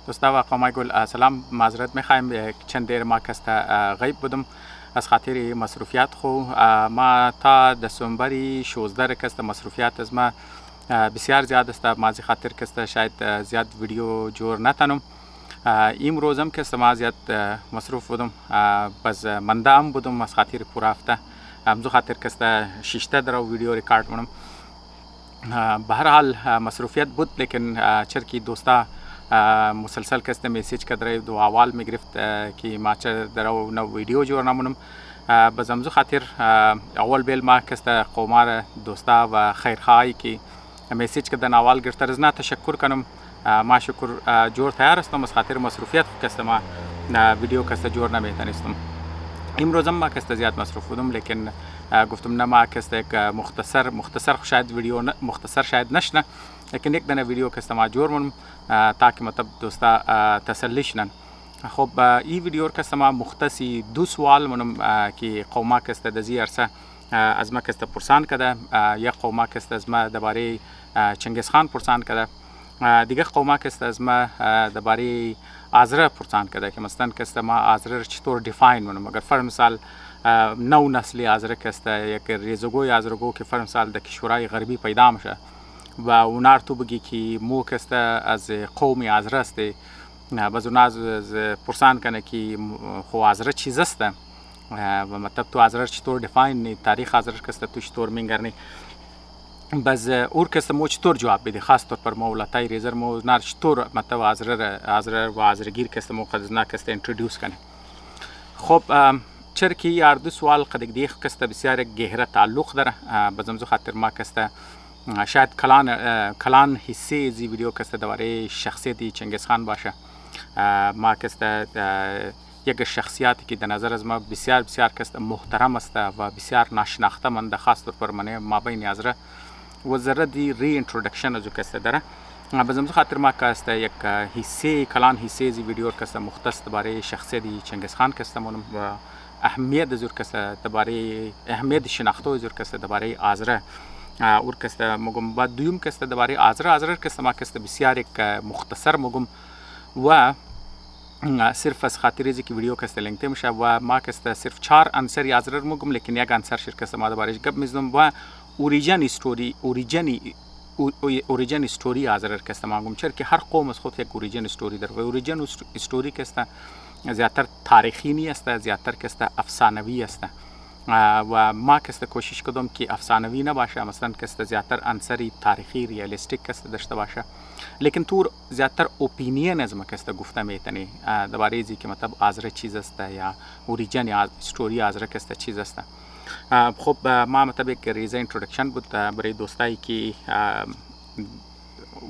دوستا و قامای گل سلام، معذرت میخوایم چند دیر ما کسته غیب بودم از خاطر مصروفیت. خو ما تا دسامبر 16 کسته مصروفیت از ما بسیار زیاد است. مازی خاطر کسته شاید زیاد ویدیو جور نتنم. امروز هم کسته ما زیاد مصروف بودم، بس منده هم بودم از خاطر پور هفته. امزو خاطر کسته شیشته در ویدیو ریکارد کنم. به هر حال مصروفیت بود، لیکن چرکی دوستا مسلسل کسته میسیج کدره دو اول میگرفت که ما چه در نو ویدیو جور نمونم. بس امزو خاطر اول بیل ما کسته قومار دوستا و خیرخواهی که میسیج کدن اول گرفته از نه تشکر کنم. ما شکر جور تیار استم، از خاطر مصروفیت کسته ما ویدیو کسته جور نمیتونستم. امروز ما کسته زیاد مصروف بودم، لیکن گفتم نه ما کسته یک مختصر شاید ویدیو مختصر شاید نشنه، لیکن یک دنه ویدیو کسته ما جور منم تاکه مطلب دوستا تسلی شنن. خب این ویدیو کسته ما مختصی دو سوال منم که قوما کسته دزی عرصه از ما کسته پرسان کده. یک قوما کسته از ما درباره چنگیز خان پرسان کده، دیگه قوما کسته از ما درباره آذره پرسان کده که مثلا کسته ما آذره چطور دیفاین منم. اگر فرض مثال نو نسلی آذره کسته یک ریزگوی آذرگو که فرض مثال در کشورهای غربی پیدا میشه و اونار تو بگی که مو کسته از قومی آذره است، باز اون از پرسان کنه که خو آذره چیز است و مطلب تو آذره چطور دیفاین، تاریخ آذره کسته تو چطور میگرنی. باز اور کسته مو چطور جواب بده، خاص طور پر مولاتای ریزر مو نار چطور مطلب آذره و آذرگیر کسته مو خدزنا کسته انترودیوس کنه. خب چرکی یار دو سوال قدک دیخ کسته بسیار گهره تعلق داره. بازمزو خاطر ما کسته شاید کلان حصه زی ویدیو کسته درباره شخصیت چنگیز خان باشه. ما کسته یک شخصیتی که در نظر از ما بسیار کسته محترم است و بسیار ناشناخته مانده، خاص طور پر من ما بین آذره و ذره دی ری انترودکشن از کسته داره. بازمزو خاطر ما کسته یک حصه کلان حصه زی ویدیو کسته مختص درباره شخصیت چنگیز خان کسته مونم و اهمیت زور کسته درباره اهمیت شناخته زور کسته درباره آذره اور کسته مگم بعد دویم کسته درباره آذره کسته ما کسته بسیار یک مختصر مگم و صرف از خاطر ازی که ویدیو کسته لینک میشه و ما کسته صرف 4 عنصر آذره مگم، لیکن یک عنصر شرکت ما دربارهش گپ میزنم و اوریجن استوری آذره کسته ما مگم، چرا که هر قوم از خود یک اوریجن استوری داره و اوریجن استوری کسته زیادتر تاریخی نیست، زیادتر کسته افسانوی است و ما کسته کوشش کردم که افسانوی نباشه، مثلا کسته زیادتر عنصری تاریخی ریالیستیک کسته داشته باشه، لیکن طور زیادتر اپینین از ما کسته گفته میتونی درباره ازی که مطلب آذره چیز است یا اوریجن استوری آذره کسته چیز است. خب ما مطلب یک ریزه انترودکشن بود برای دوستایی که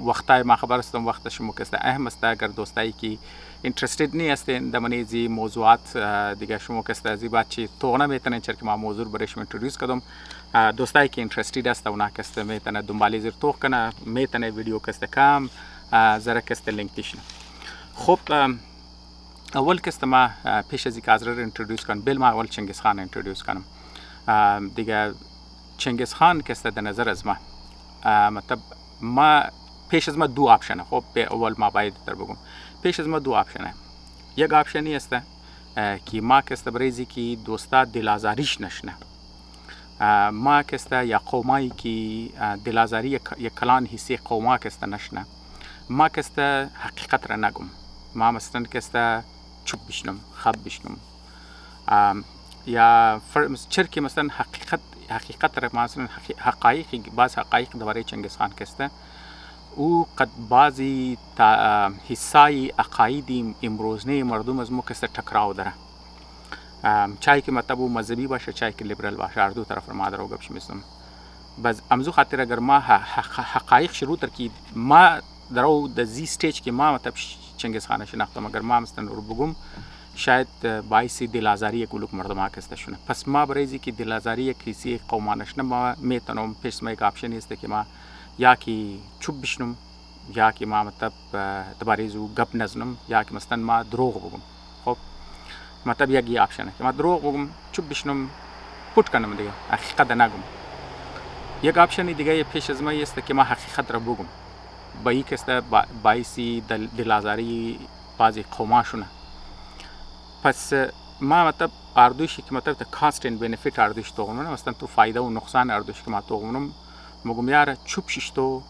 وقتای ما خبر استم وقت شما کسته اهم است. اگر دوستایی که اینترستد نیستین در منیزی موضوعات دیگه شما کسته ازی بچی تو نمیتونین، چرا که ما موضوع برایشون اینترودیوس کردم. دوستایی که اینترستد است اونا کسته میتونه دنبالی زیر توخ کنه، میتونه ویدیو کسته کم زره کسته لینک دیشن. خب اول کسته ما پیش از اینکه آذره رو اینترودیوس کنم بیل ما اول چنگیز خان اینترودیوس کنم. دیگه چنگیز خان کسته در نظر از ما مطلب ما پیش از ما دو آپشنه. خب اول ما باید در بگم پیش از ما دو آپشنه. یک آپشنی است که ما کسته برایزی که دوستا دلازاریش نشنه، ما کسته یا قومایی که دلازاری یک کلان حسی قوما کسته نشنه، ما کسته حقیقت را نگم، ما مثلا کسته چوب بشنم خب بشنم یا چرا که مثلا حقیقت را مثلا بعض حقایق درباره چنگیز خان کسته او قد بعضی حصای عقاید امروزنه مردم از مو کسته تکراو داره، چای که مطلب او مذهبی باشه چای که لیبرال باشه، هر دو طرف ما در گپش میزنم. باز امزو خاطر اگر ما حقایق شروع تر کی ما درو د زی استیج که ما مطلب چنگیز خان شناختم، اگر ما مثلا رو بگم شاید باعث دلازاری یک لوک مردم ها کسته شونه. پس ما برایزی که دلازاری یک کسی قومانش نه ما میتونم پیش ما یک آپشن است که ما یا که چوب بشنم یا که ما مطلب درباره زو گپ نزنم یا که مثلا ما دروغ بگم. خب مطلب یک آپشنه که ما دروغ بگم چوب بشنم پوت کنم دیگه حقیقت نگم. یک آپشن دیگه پیش از ما است که ما حقیقت را بگم، به این کسته باعثی دلازاری بعضی قوماشونه. پس ما مطلب اردوشی که مطلب تا کانستنت بنفیت اردوش توغمونم، مثلا تو فایده و نقصان اردوش که ما توغمونم مگم یاره چوب ششتو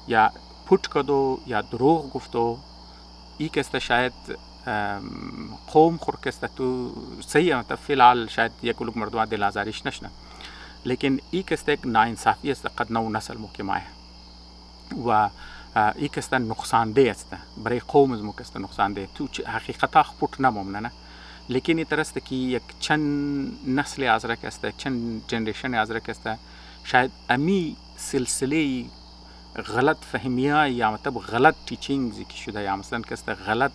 یا پوت کدو یا دروغ گفتو ای کسته شاید قوم خور کسته تو صحیح مطلب فی الحال شاید یک لوگ مردم دلازاریش نشنه، لیکن ای کسته یک ناانصافی است قد نو نسل مکمایه و ای کسته نقصان ده است برای قوم از مکسته نقصان ده تو حقیقتا خپوت نمومنه نه، لیکن این طرست که یک چند نسل ازرک است، چند جنریشن ازرک است، شاید امی سلسله غلط فهمیه یا مطلب غلط تیچینگزی که شده یا مثلا کسته غلط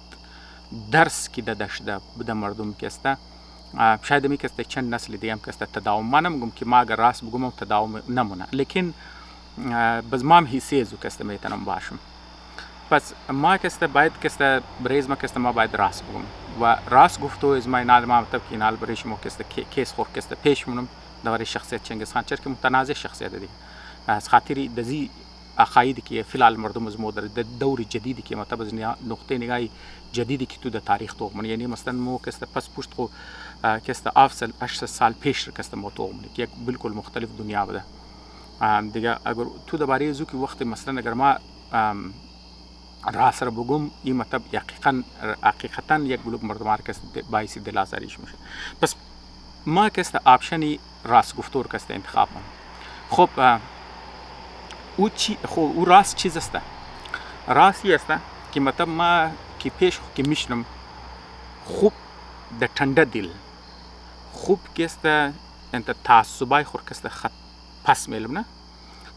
درس که داده شده به مردم کسته، شاید امی کسته چند نسل دیگه هم کسته تداوم. من نمیگم که ما اگر راست بگم تداوم نمونه، لیکن باز ما هم حسی ازو کسته میتونم باشم. پس ما کسته باید کسته بریز ما کسته ما باید راست بگم و راست گفتو از ما اینال ما مطلب که اینال بریش ما کسته کیس خور کسته پیش مونم دواره شخصیت چنگیز خان، چرا که متنازع شخصیت دیگه از خاطری دزی عقایدی که فی الحال مردم از مو در دور جدیدی که مطلب از نقطه نگاهی جدیدی که تو در تاریخ توغمون، یعنی مثلا مو کسته پس پشت خو کسته 8 سال پیش کسته مو توغمون که یک بالکل مختلف دنیا بوده دیگه. اگر تو درباره زو که وقت مثلا اگر ما راست را بگم این مطلب حقیقتا یک بلوک مردم کسته باعث دلازاریش میشه. پس ما کسته آپشنی راست گفتور کسته انتخاب من. خب او راست چیز است؟ راستی است که مطلب ما که پیش که میشنم خوب در تنده دل خوب کسته انت تعصبای خور کسته خط پس میلم نه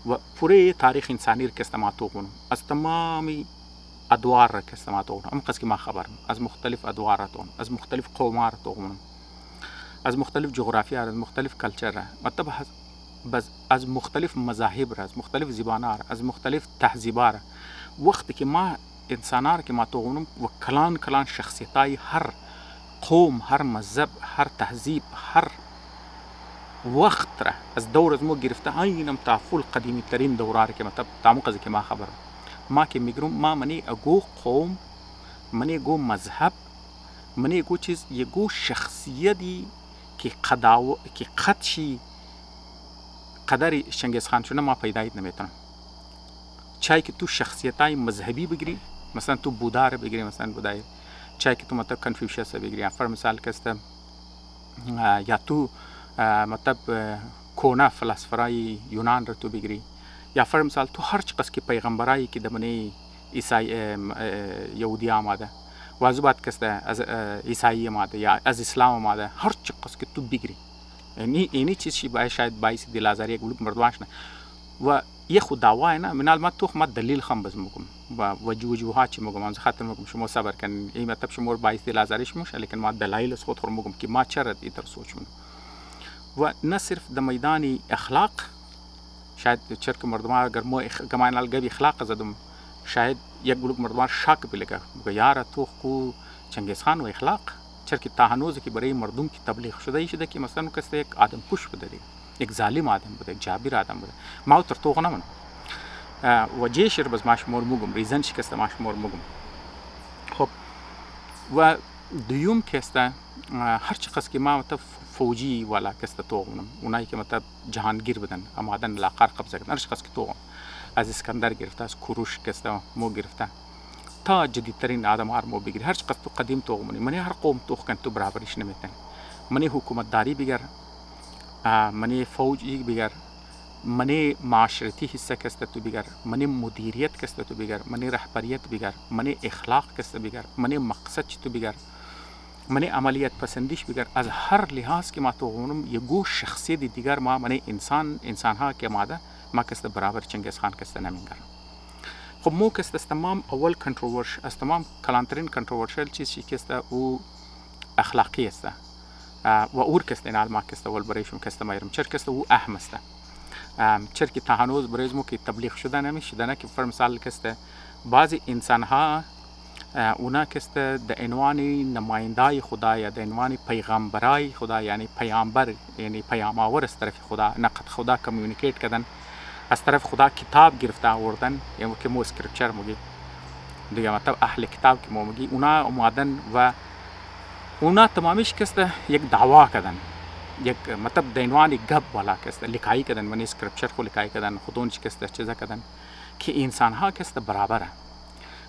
و پوره تاریخ انسانی را کسته ما توغونم از تمامی ادوار را کسته ما توغونم. ام قصد که ما خبرم از مختلف ادوار را توغونم، از مختلف قومها را توغونم، از مختلف جغرافیا را، از مختلف کلچر را، مطلب بس از مختلف مذاهب را، از مختلف زبانه را، از مختلف تهذیبا را. وقتی که ما انسانا را که ما توغونم و کلان شخصیتای هر قوم، هر مذهب، هر تهذیب، هر وقت را از دور از مو گرفته اینم تا فول قدیمی ترین دوراره که مطلب تامو قضی که ما خبرم ما که میگرم ما منی اگو قوم، منی اگو مذهب، منی اگو چیز یگو شخصیتی که قدشی قدر چنگیز خان شونه ما پیدایت نمیتونم. چای که تو شخصیتای مذهبی بگیری، مثلا تو بودا رو بگیری، مثلا بودای چای که تو مطلب کنفیوشیس بگیری یا فر مثال کسته یا تو مطلب کونا فلسفرای یونان رو تو بگیری یا فر مثال تو هر چقدر که پیغمبرایی که دمنی عیسی یهودی آمده و از بعد کسته از عیسی آمده یا از اسلام آمده، هر چقدر که تو بگیری اینی چیزی باید شاید باعث دلازاری یک بلوک مردمانش نه و یه خود دعوای نه منال ما تو ما دلیل خم بز مگم و وجوهات چی مگم از خاطر مگم شما صبر کن این مطلب شما باعث دلازاریش میشه، لیکن ما دلایل از خود خور مگم که ما چرا ایتر سوچ من و نه صرف د میدان اخلاق شاید چرا که مردم اگر ما گمانال گبی اخلاق زدم شاید یک بلوک مردمان شک بلگه یار تو کو چنگیز خان و اخلاق چرا که تا هنوز که برای مردم کی تبلیغ شده که مثلا کسی یک آدم کش بوده، یک ظالم آدم بوده، یک جابر آدم بوده، ما تر تو غنمون و جیشر بس ماش مور مگم ریزن شکسته ماش مور مگم. خب و دوم کسته هر چقدر که ما مطلب فوجی والا کسته تو غنم اونایی که مطلب جهانگیر بودن آمدن لاقار قبضه کردن، هر چقدر که تو از اسکندر گرفته، از کوروش کسته مو گرفته تا جدیدترین آدم ها مو بگیری، هر چقدر تو قدیم تو غمونی منی هر قوم تو کن تو برابرش نمیتونی، منی حکومت داری بگر، منی فوجی بگر، منی معاشرتی حصه کسته تو بگر، منی مدیریت کسته تو بگر، منی رهبریت بگر، منی اخلاق کسته بگر، منی مقصد تو بگر، منی عملیات پسندیش بگر، از هر لحاظ که ما تو غمونم یگو شخصیت دیگر ما منی انسان ها که ماده ما کسته برابر چنگیز خان کسته نمیگرم. خب مو کسته از تمام اول کنتروورش از تمام کلانترین کنتروورشل چیزی کسته او اخلاقی است و اور کسته نال ما کسته ول برایشم کسته مایرم چر کسته او اهم است چر که تا هنوز برایز مو که تبلیغ شده نمیشه نه که فر مثال کسته بعضی انسان ها اونا کسته د عنوان نمایندای خدا یا د عنوان پیغمبرای خدا یعنی پیامبر یعنی پیام آور از طرف خدا نقد خدا کمیونیکیت کردن از طرف خدا کتاب گرفته آوردن، یعنی که مو اسکریپچر میگی دیگه، مطلب اهل کتاب که ما میگی، اونا اومدن و اونا تمامیش کسته یک دعوا کردن، یک مطلب دینوانی گپ والا کسته لکایی کردن، من اسکریپچر خو لکایی کردن، خودونش کسته چیزا کردن که انسان ها کسته برابره.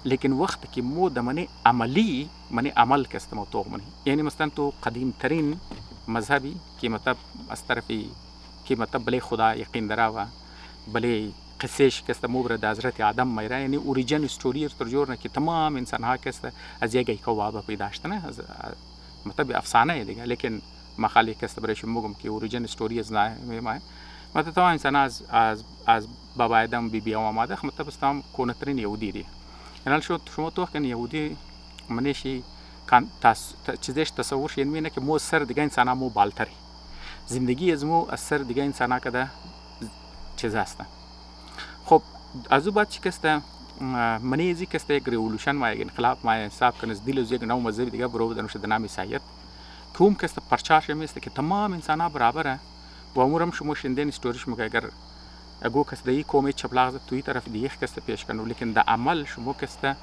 لیکن وقت که مو دمنی عملی منی عمل کسته موضوع منی، یعنی مثلا تو قدیم ترین مذهبی که مطلب از طرفی که مطلب بله خدا یقین داره و بله قصهش کسته مورد حضرت آدم میره، یعنی اوریجن استوری تر جور که تمام انسان ها کسته از یک کوابه پیدا شدن، از مطلب افسانه دیگه، لیکن ما خالی کسته برایش میگم که اوریجن استوری از نه ما مطلب تمام انسان از بابا آدم بی بی آماده مطلب استام کونترین یهودی دی. یعنی شما تو کن یهودی منشی کان چیزش تصورش این مینه که مو سر دیگه انسان ها مو بالتری، زندگی از مو از سر دیگه انسان ها کده چیز هستن. خب از او بعد چی کسته منی ازی کسته یک ریولوشن ما یک انقلاب ما حساب کنه از دل از یک نو مذهب دیگه برو بدن شده نام عیسایت که هم کسته پرچارش میسته که تمام انسان ها برابره و امورم شما شندین استوریش میگه اگر اگو کسته ای کومی چپلاغ توی طرف دیگه کسته پیش کنه، لیکن در عمل شما کسته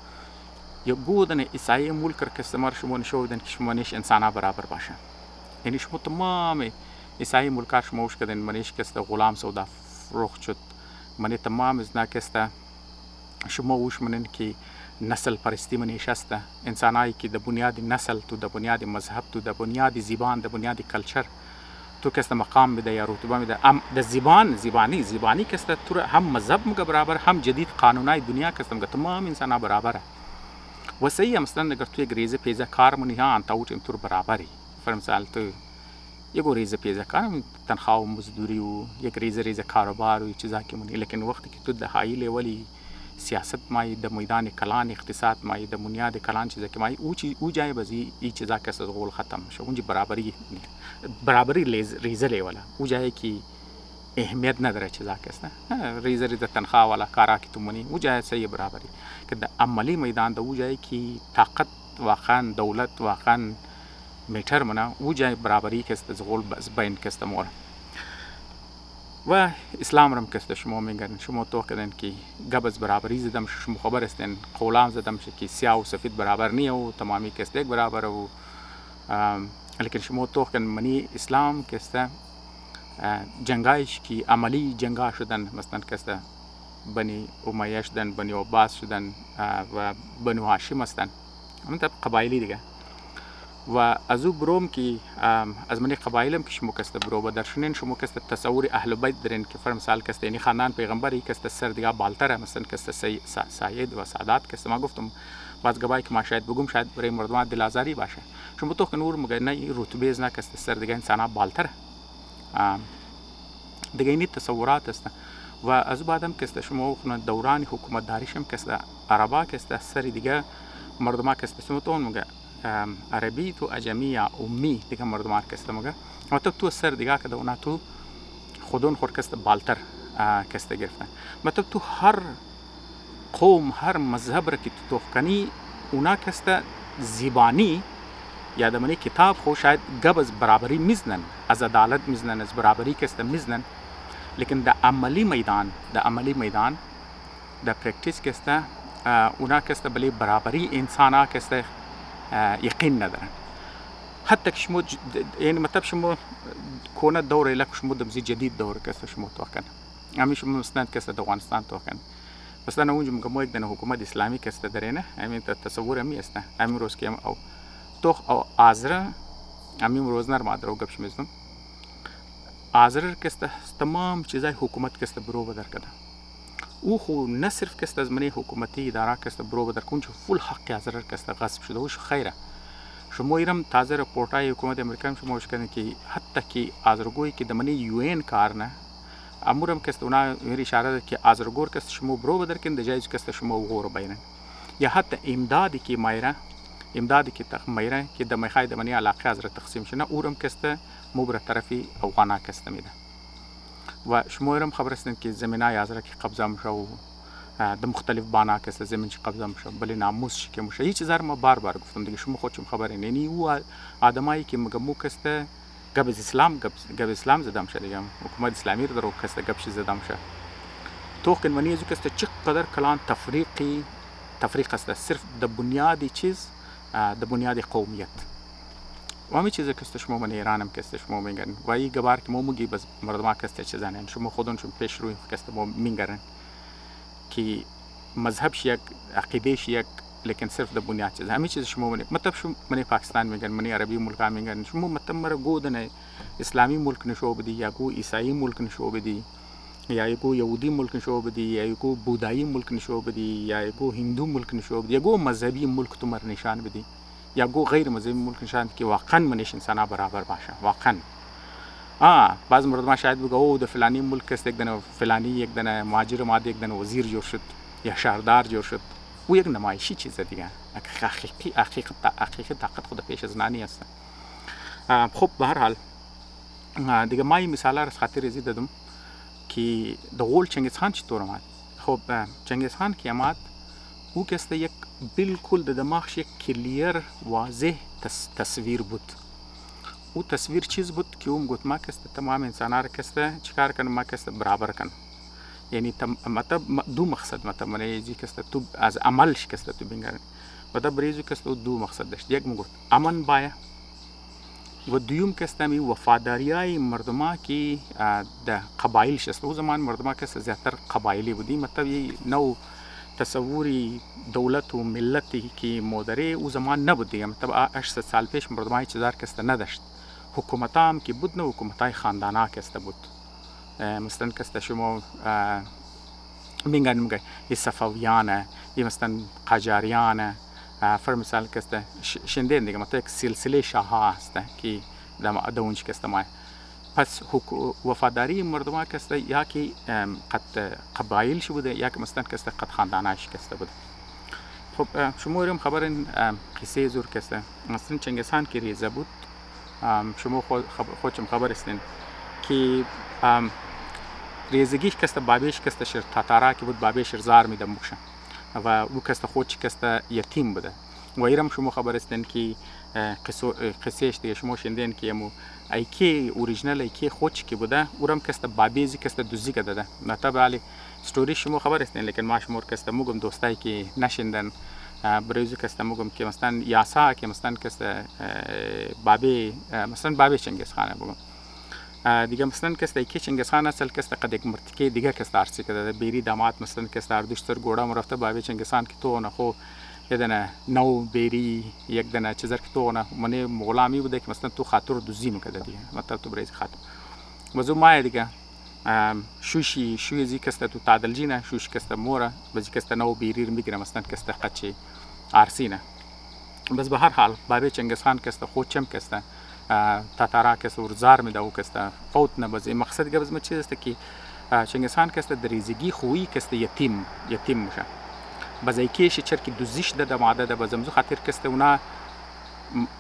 یا گودن عیسایی مولکر کسته مار شما نشودن که شما نیش انسان ها برابر باشه، یعنی شما تمام عیسایی مولکار شما وش کردن منیش کسته غلام سودا فروخت شد، منی تمام از نکسته شما وش منن که نسل پرستی منیش است، انسانایی که در بنیاد نسل تو در بنیاد مذهب تو در بنیاد زبان در بنیاد کلچر تو کسته مقام میده یا رتبه میده، ام در زبانی کسته تو هم مذهب مگه برابر، هم جدید قانونای دنیا کسته مگه تمام انسان ها برابره. و صحیح مثلا اگر تو یک ریزه پیزه کار منی ها انتاوت ام تو برابری، فرمثال تو یک ریزه پیزه کار تنخواه و مزدوری و یک ریزه کاروبار و چیزا که منی، لیکن وقتی که تو در های لیولی سیاست مایی در میدان کلان اقتصاد مایی در بنیاد کلان چیزا که مایی او جای بازی این چیزا که از غول ختم میشه، اونجا برابری ریزه لیولا او جایی که اهمیت نداره چیزا که است ریزه تنخواه والا کارا که تو منی او جای صحیح برابری که در عملی میدان در او جایی که طاقت واقعا دولت واقعا میتر منه او جای برابری که است از غول بین که است مور و اسلام رم کسته شما میگن شما تو کردن که قبض برابری زدم شما خبر استن قولام زدم که سیاه و سفید برابر نیه و تمامی کسته یک برابر و لیکن شما تو کردن منی اسلام کسته جنگایش که عملی جنگا شدن، مثلا کسته بنی امیه شدن، بنی عباس شدن و بنی هاشم هستن، همین قبایلی دیگه و از او بروم که از منی قبایلم که شما کسته برو با درشنین شما کسته تصور اهل بیت درین که فرمثال کسته یعنی خاندان پیغمبری کسته سر دیگه بالتره، مثلا کسته سید و سادات کسته ما گفتم باز گبای که ما شاید بگم شاید برای مردمان دلازاری باشه، شما تو کنور مگه نه رتبه از نه کسته سر دیگه انسان بالتره دیگه اینی تصورات است. و از بعدم کسته شما دوران حکومت داریشم کسته عربا کسته سر دیگه مردمان کسته شما تو مگه عربی تو اجمی یا امی دیگه مردمان کسته مگه مطلب تو سر دیگه که اونا تو خودون خور کسته بالتر کسته گرفتن، مطلب تو هر قوم هر مذهب را که تو کنی اونا کسته زبانی یا دمنی کتاب خو شاید قبض برابری میزنن، از عدالت میزنن، از برابری کسته میزنن، لیکن در عملی میدان در پرکتیس کسته اونا کسته بلی برابری انسان ها کسته یقین ندارن. حتی که شما یعنی مطلب شما کونه دوره لک شما دمزی جدید دوره کسته شما توکن همین شما مستند کسته در افغانستان توکن مثلا اونجا مگه یک دنه حکومت اسلامی کسته درینه همین تصور همی است همین روز که او توخ او آزره همین روز نرم آدرو گپش میزدم آزره کسته تمام چیزای حکومت کسته برو بدر کده او خو نه صرف کسته از منی حکومتی اداره کسته برو بدر کن چه فول حق آزره کسته غصب شده وش خیره شما ایرم تازه رپورتای حکومت امریکا شما وش کردن که حتی که آزرگویی که دمنی UN کار نه امورم کسته اونا میری اشاره داد که آزرگور کسته شما برو بدر کن دجایز کسته شما غور بینن یا حتی امدادی که مایره امدادی که میره که د میخای د منی علاقه از تقسیم شنه اورم کسته مبر طرفی افغانا کسته میده و شما ایرم خبر هستین که زمینای ازره که قبضه میشه و د مختلف بانا کسته زمین چه قبضه میشه بلی ناموس شی که میشه هیچ زر ما بار گفتم دیگه شما خودتون خبر یعنی او آدمایی که مگمو کسته قبض اسلام زدم شده دیگه حکومت اسلامی رو درو کسته قبش زدم شده توخ منی ازو کسته چقدر کلان تفریق است صرف در بنیاد چیز در بنیاد قومیت و همین چیزی که شما من ایرانم که شما میگن و این گبار که ما میگی بس مردم که چیزانن شما خودشون پیش روی که ما میگن که مذهبش یک عقیدهش یک لیکن صرف در بنیاد چیز همین چیز شما من مطلب شما من پاکستان میگن من عربی ملک میگن شما مطلب مرا گودن اسلامی ملک نشو بدی یا گو عیسائی ملک نشو بدی یا گو یهودی ملک نشو بدی یا گو بودایی ملک نشو بدی یا گو هندو ملک نشو بدی یا گو مذهبی ملک تو مر نشان بدی یا گو غیر مذهبی ملک نشان که واقعا منش انسان برابر باشه واقعا بعض مردم شاید بگه او د فلانی ملک است یک دنه فلانی یک دنه مهاجر ماده یک دنه وزیر جور شد یا شهردار جور شد او یک نمایشی چیز دیگه حقیقی طاقت خود پیش از نانی است خب به هر حال دیگه ما این مثال را خاطر زید دادم که د غول چنگیز خان چطور آمد خب چنگیز خان که آمد او کسته یک بالکل د دماغش یک کلیر واضح تصویر بود او تصویر چیز بود که او گفت ما کسته تمام انسانها را کسته چیکار کنم ما کسته برابر کنم یعنی مطلب دو مقصد مطلب من ایزی کسته تو از عملش کسته تو بینگرن مطلب بریزو کسته دو مقصد داشت یک میگفت امن بایه و دویم کسته می وفاداریای مردما که د قبایل شست او زمان مردما کسته زیادتر قبایلی بودی مطلب یه نو تصوری دولت و ملتی که مادره او زمان نبود دیگه مطلب 800 سال پیش مردمای چیزار کسته نداشت حکومت هم که بود نه حکومت های خاندانا کسته بود مثلا کسته شما میگن صفویانه یا مثلا قاجاریانه فر مثال کسته شندین دیگه مطلب یک سلسله شاه هست که در اونج کسته ما پس وفاداری مردم کسته یا که قد قبایل شو بوده یا که مثلا کسته قد خانداناش کسته بوده خب شما هم خبرین قصه زور کسته مثلا چنگیز خان که ریزه بود شما خودشم خبر استین که ریزگیش کسته بابیش کسته شر تاتارا که بود بابیش زار میده موشه و او کسته خودش کسته یتیم بوده و ایرم شما خبر استین که قصهش دیگه شما شندین که یمو ایکی اوریجنال ایکی خودش که بوده اورم کسته بابیزی کسته دوزی که داده مطلب علی ستوری شما خبر استین لیکن ما شما کسته موگم دوستایی که نشندن بریزو کسته موگم که مثلا یاسا که مثلا کسته بابی چنگیز خانه بگم دیگه مثلا کسته ایکی چنگیز خان اصل کسته قد یک مرتکه دیگه کسته ارسی که داده بیری داماد مثلا کسته اردوشتر گوڑا مرفته بابی چنگیز خان که تو نخو یه دنه نو بیری یک دنه چیزر که تو نه منی مغلامی بوده که مثلا تو خاطر دوزی میکرده دیگه مطلب تو بریز خاطر وزو مای دیگه شوی زی کسته تو تعدل جینه شوش کسته موره بزی کسته نو بیریر میگیره مثلا کسته قچی عرسینه بس به هر حال بابی چنگیز خان کسته خودشم کسته تاتارا کسته ورزار میده او کسته فوت نه بزی مقصد که بزم چیز است که چنگیز خان کسته دریزگی خویی کسته یتیم میشه بزای کیش چرکی دوزیش ده ماده ده بزمزو خاطر کسته اونا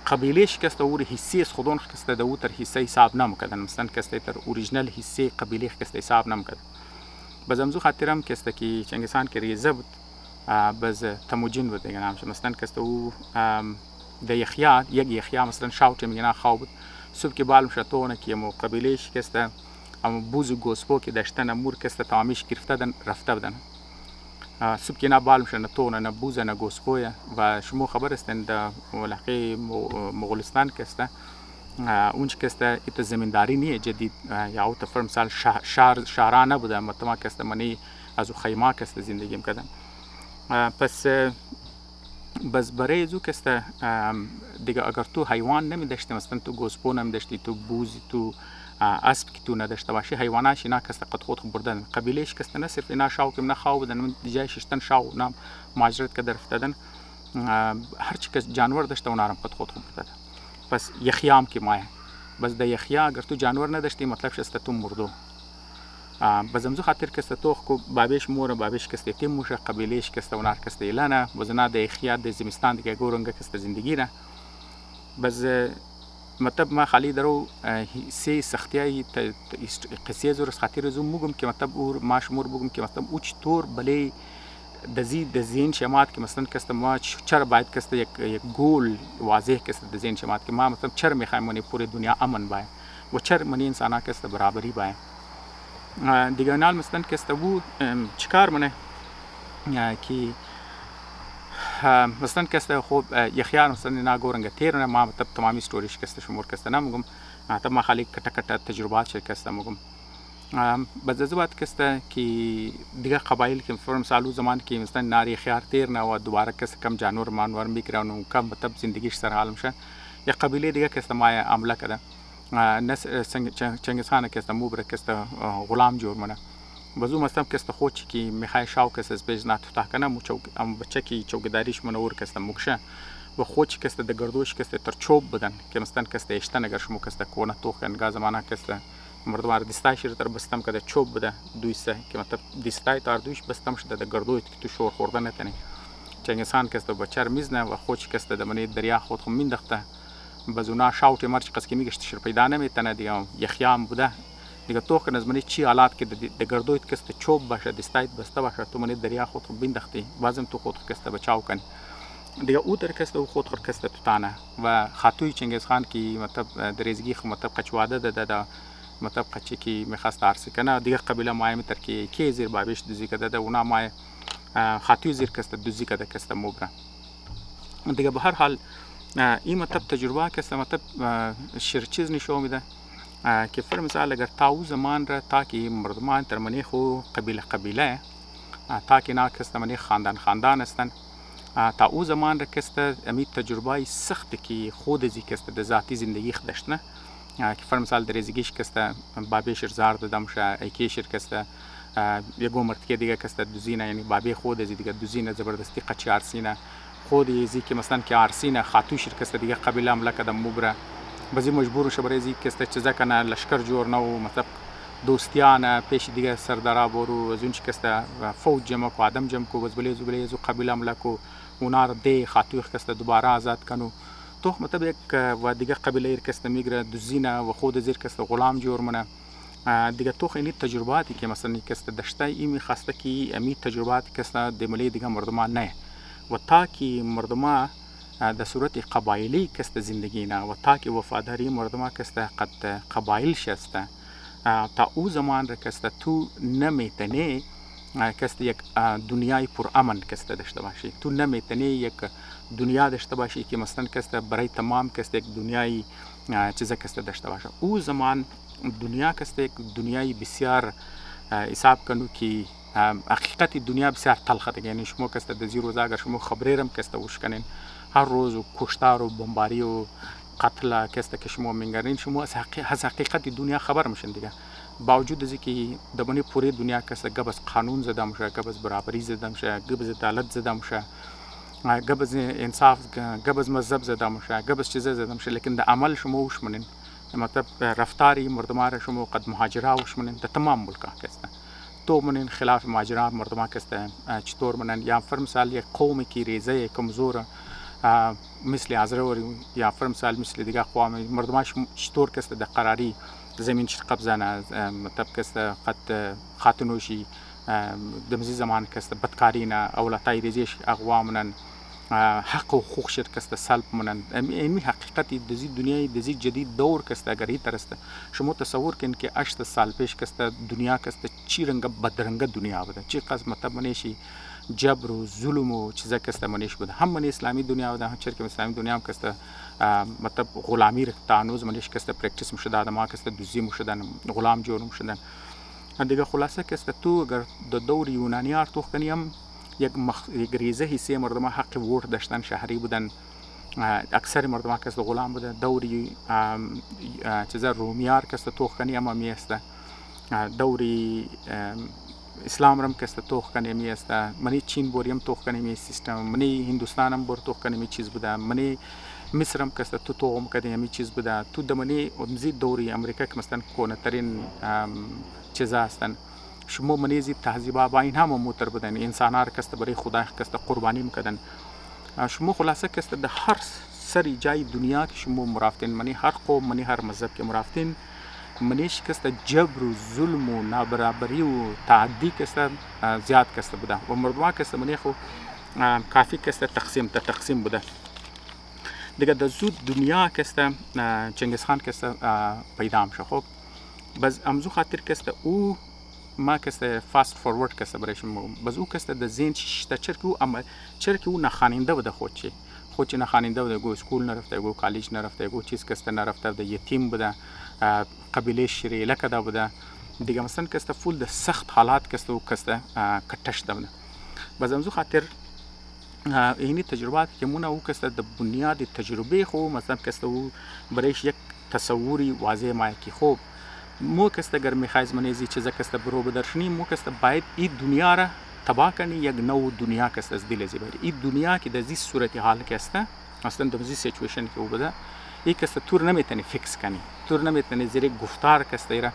قبیلهش کسته اور حصه از خودون کسته ده او تر حصه حساب نمیکردن مثلا کسته تر اوریجنال حصه قبیله کسته حساب نمیکردن بزمزو خاطرم کسته که چنگیز خان که ریزه بود بز تموجین بود دیگه نامش مثلا کسته او ده یخیا یک یخیا مثلا شاوت میگن خو بود صبح که بالم شتونه که مو قبیلهش کسته ام بوز گوسپو که داشتن امور کسته تامیش گرفته دن رفته بدن صبح که نه بالم شد نه تو نه بوز نه گوسپویه و شما خبر استین در ملحقه مغولستان کسته اونچ کسته ایت زمینداری نیه جدید یا او تفر مثال شهرانه بوده مطمع کسته منی از خیمه کسته زندگی میکردن پس بس برای زو کسته دیگه اگر تو حیوان نمی داشتی مثلا تو گوسپو نمی داشتی تو بوز تو اسب که تو نداشته باشی حیواناش اینا کسته قد خود بردن قبیلهش کسته نه صرف اینا شاو که نه خواو بدن من دیجای ششتن شاو نام ماجرت که درفت دادن هر چی کس جانور داشته اونارم قد خود بردن پس یخیام که مایه بس ده یخیا اگر تو جانور نداشتی مطلب شسته تو مردو بزمزو خاطر کسته تو خو بابیش مور بابیش کسته تیم موشه قبیلهش کسته اونار کسته ایلانه وزنا ده یخیا ده زمستان دیگه گورنگه کسته زندگی نه بس مطلب ما خالی درو سی سختیای قصه زور خاطر زوم موگم که مطلب اور ما شمور بگم که مطلب اوچ طور بلی د زین شمات که مثلا کسته ما چرا باید کسته یک گول واضح کسته د زین شمات که ما مطلب چرا میخوایم منی پوری دنیا امن باید و چرا منی انسانا کسته برابری باید دیگه نال مثلا کسته او چیکار منه که مثلا کسته خوب یخیار مثلا ناگورنگه تیرونه ما مطلب تمامی ستوریش کسته شمور کسته نمگم طب ما خالی کتا کتا تجربات شد کسته مگم بس از وقت کسته که دیگه قبایل که فرم سالو زمان که مثلا ناری خیار تیرنه و دوباره کسته کم جانور مانور میگیره و کم مطلب زندگیش سر حال میشه یک قبیله دیگه کسته ما عمله کده نس چنگیز خان کسته موبره کسته غلام جور منه بازو مستم کسته خود که میخوای شاو کسته از بیج ناتو کنه ام بچه که چوکیداریش منور کسته مکشه و خود کسته د گردوش کسته تر چوب بدن که مثلا کسته اشتن اگر شما کسته کونه توخن گاز زمانه کسته مردم دستای شیر تر بستم که چوب بده دویسه که مطلب دستای تر دویش بستم شده د گردوی که تو شور خورده نتنی چنگیز خان کسته بچر میزنه و خود کسته د منی دریا خود خو میندخته بزونا شاوت مرچ قسکی میگشت شیر پیدا نمیتنه دیگه یخیام بوده دیگه توخن از منی چی آلات که د گردوی کسته چوب باشه دستایت بسته باشه تو منی دریا خود خو بیندختی بازم تو خود کسته بچاو کنی دیگه او در کسته او خود خور کسته توتانه و خاتوی چنگیز خان که مطلب دریزگی خو مطلب قچواده ده مطلب قچی که میخواست عرصی کنه دیگه قبیله مای متر که زیر بابیش دوزی کده ده اونا مای خاتوی زیر کسته دوزی کده کسته موبره دیگه به هر حال این مطلب تجربه کسته مطلب شیر چیز نشو میده که فر مثال اگر تاو زمان را تا که مردمان ترمنی خو قبیله تا که نا کسته منی خاندان استن تا او زمان را کسته امی تجربه سخت که خود زی کسته ده ذاتی زندگی خدشت نه که فر مثال دریزگیش کسته بابی شرزار دادم شه ایکی شر کسته یگو مرتکه دیگه کسته دوزینه یعنی بابی خود زی دیگه دوزینه زبردستی قچی عرسینه خود زی که مثلا که عرسینه خاتو شر کسته دیگه قبیله ملکه ده مبره بزی مجبور شه برای زی کسته چیزا کنه لشکر جور نو مطلب دوستیانه پیش دیگه سردارا برو از اونچ کسته فوج جمع کو آدم جمع کو بزبلی زو قبیله ملکو اونار دی خاتو کسته دوباره آزاد کنو تو مطلب یک و دیگه قبیله کسته میگره دوزینه و خود زیر کسته غلام جور منه دیگه تو خیلی تجرباتی که مثلا کسته داشته ایمی خواسته که امی تجربات کسته دملی دیگه مردمان نه و تا که مردمان در صورت قبایلی کسته زندگی نه و تا که وفاداری مردمان کسته قد قبایل شسته تا او زمان را کسته تو نمیتنی کسته یک دنیای پر امن کسته داشته باشی تو نمیتنی یک دنیا داشته باشی که مثلا کسته برای تمام کسته یک دنیای چیزا کسته داشته باشه او زمان دنیا کسته یک دنیای بسیار حساب کنو که حقیقت دنیا بسیار تلخه ده یعنی شما کسته در زیر روزا اگر شما خبریرم کسته وش کنین هر روز و کشتار و بمباری و قتل کسته که شما منگرین شما از حقیقت دنیا خبر میشن دیگه باوجود از اینکه دبنی پوری دنیا کسته گبز قانون زده میشه گبز برابری زده میشه گبز عدالت زده میشه گبز انصاف گبز مذهب زده میشه گبز چیزا زده میشه لیکن در عمل شما وش منین مطلب رفتاری مردمان شما قد مهاجرا وش منین در تمام ملکا کسته تو منین خلاف مهاجران مردمان کسته چطور منن یا فر مثال یک قومی که ریزه کمزور مثل ازرور یا فر مثال مثل دیگه قوام مردمان چطور کسته در قراری زمین قبضانه مطلب کسته قد خاتنوشی دمزی زمان کسته بدکارینه اولاتای ریزیش اقوامنن حق و حقوق شر کسته سلب منن این حقیقت دزی دنیای دزی جدید دور کسته اگر این ترسته شما تصور کن که 8 سال پیش کسته دنیا کسته چی رنگ بدرنگ دنیا بوده چی قسم مطلب منیشی جبر و ظلم و چیزا کسته منیش بوده هم من اسلامی دنیا بوده هم چرک اسلامی دنیا هم کسته مطلب غلامی تانوز منیش کسته پرکتیس مشده آدم ها کسته دوزی مشدن غلام جور مشدن دیگه خلاصه کسته تو اگر د دور یونانیار تو کنیم یک ریزه حصه مردم حق ووت داشتن شهری بودن اکثر مردم کسته غلام بودن دوری چیزا رومیار کسته تو کنیم میسته دوری اسلام رم کسته توخ کنه می است منی چین بوریم توخ کنه می سیستم منی هندوستانم بور توخ کنه می چیز بوده منی مصرم کسته تو توم کنه می چیز بوده تو دمنی مزید دوری امریکا که مثلا کونه ترین چیزا هستن شما منی زید تهذیبا با این هم موتر بودن انسانا کسته برای خدا کسته قربانی میکردن شما خلاصه کسته در هر سری جای دنیا که شما مرافتین منی هر قوم منی هر مذهب که مرافتین منیش کسته جبر و ظلم و نابرابری و تعدی کسته زیاد کسته بوده و مردمان کسته منی خو کافی کسته تقسیم بوده دیگه در زود دنیا کسته چنگیز خان کسته پیدا میشه خب بس امزو خاطر کسته او ما کسته فاست فورورد کسته برایشون باز او کسته د زین شتا چرکی او نخواننده بوده خود نخواننده بوده گو اسکول نرفته گو کالج نرفته گو چیز کسته نرفته بوده یتیم بوده قبیله شریله کده بوده دیگه مثلا کسته فول د سخت حالات کسته او کسته کتش ده بوده باز امزو خاطر اینی تجربات که مونه او کسته د بنیاد تجربه خو مثلا کسته او برایش یک تصوری واضح مایه که خوب مو کسته اگر میخواید منیزی چیزا کسته برو بدرشنی مو کسته باید این دنیا را تباه کنی یک نو دنیا کسته از دل زیبایی این دنیا که در زیست صورتحال کسته اصلا در زیست سیچویشن که او بده این کسته تو نمیتونی فیکس کنی تو نمیتونی زیر گفتار کسته را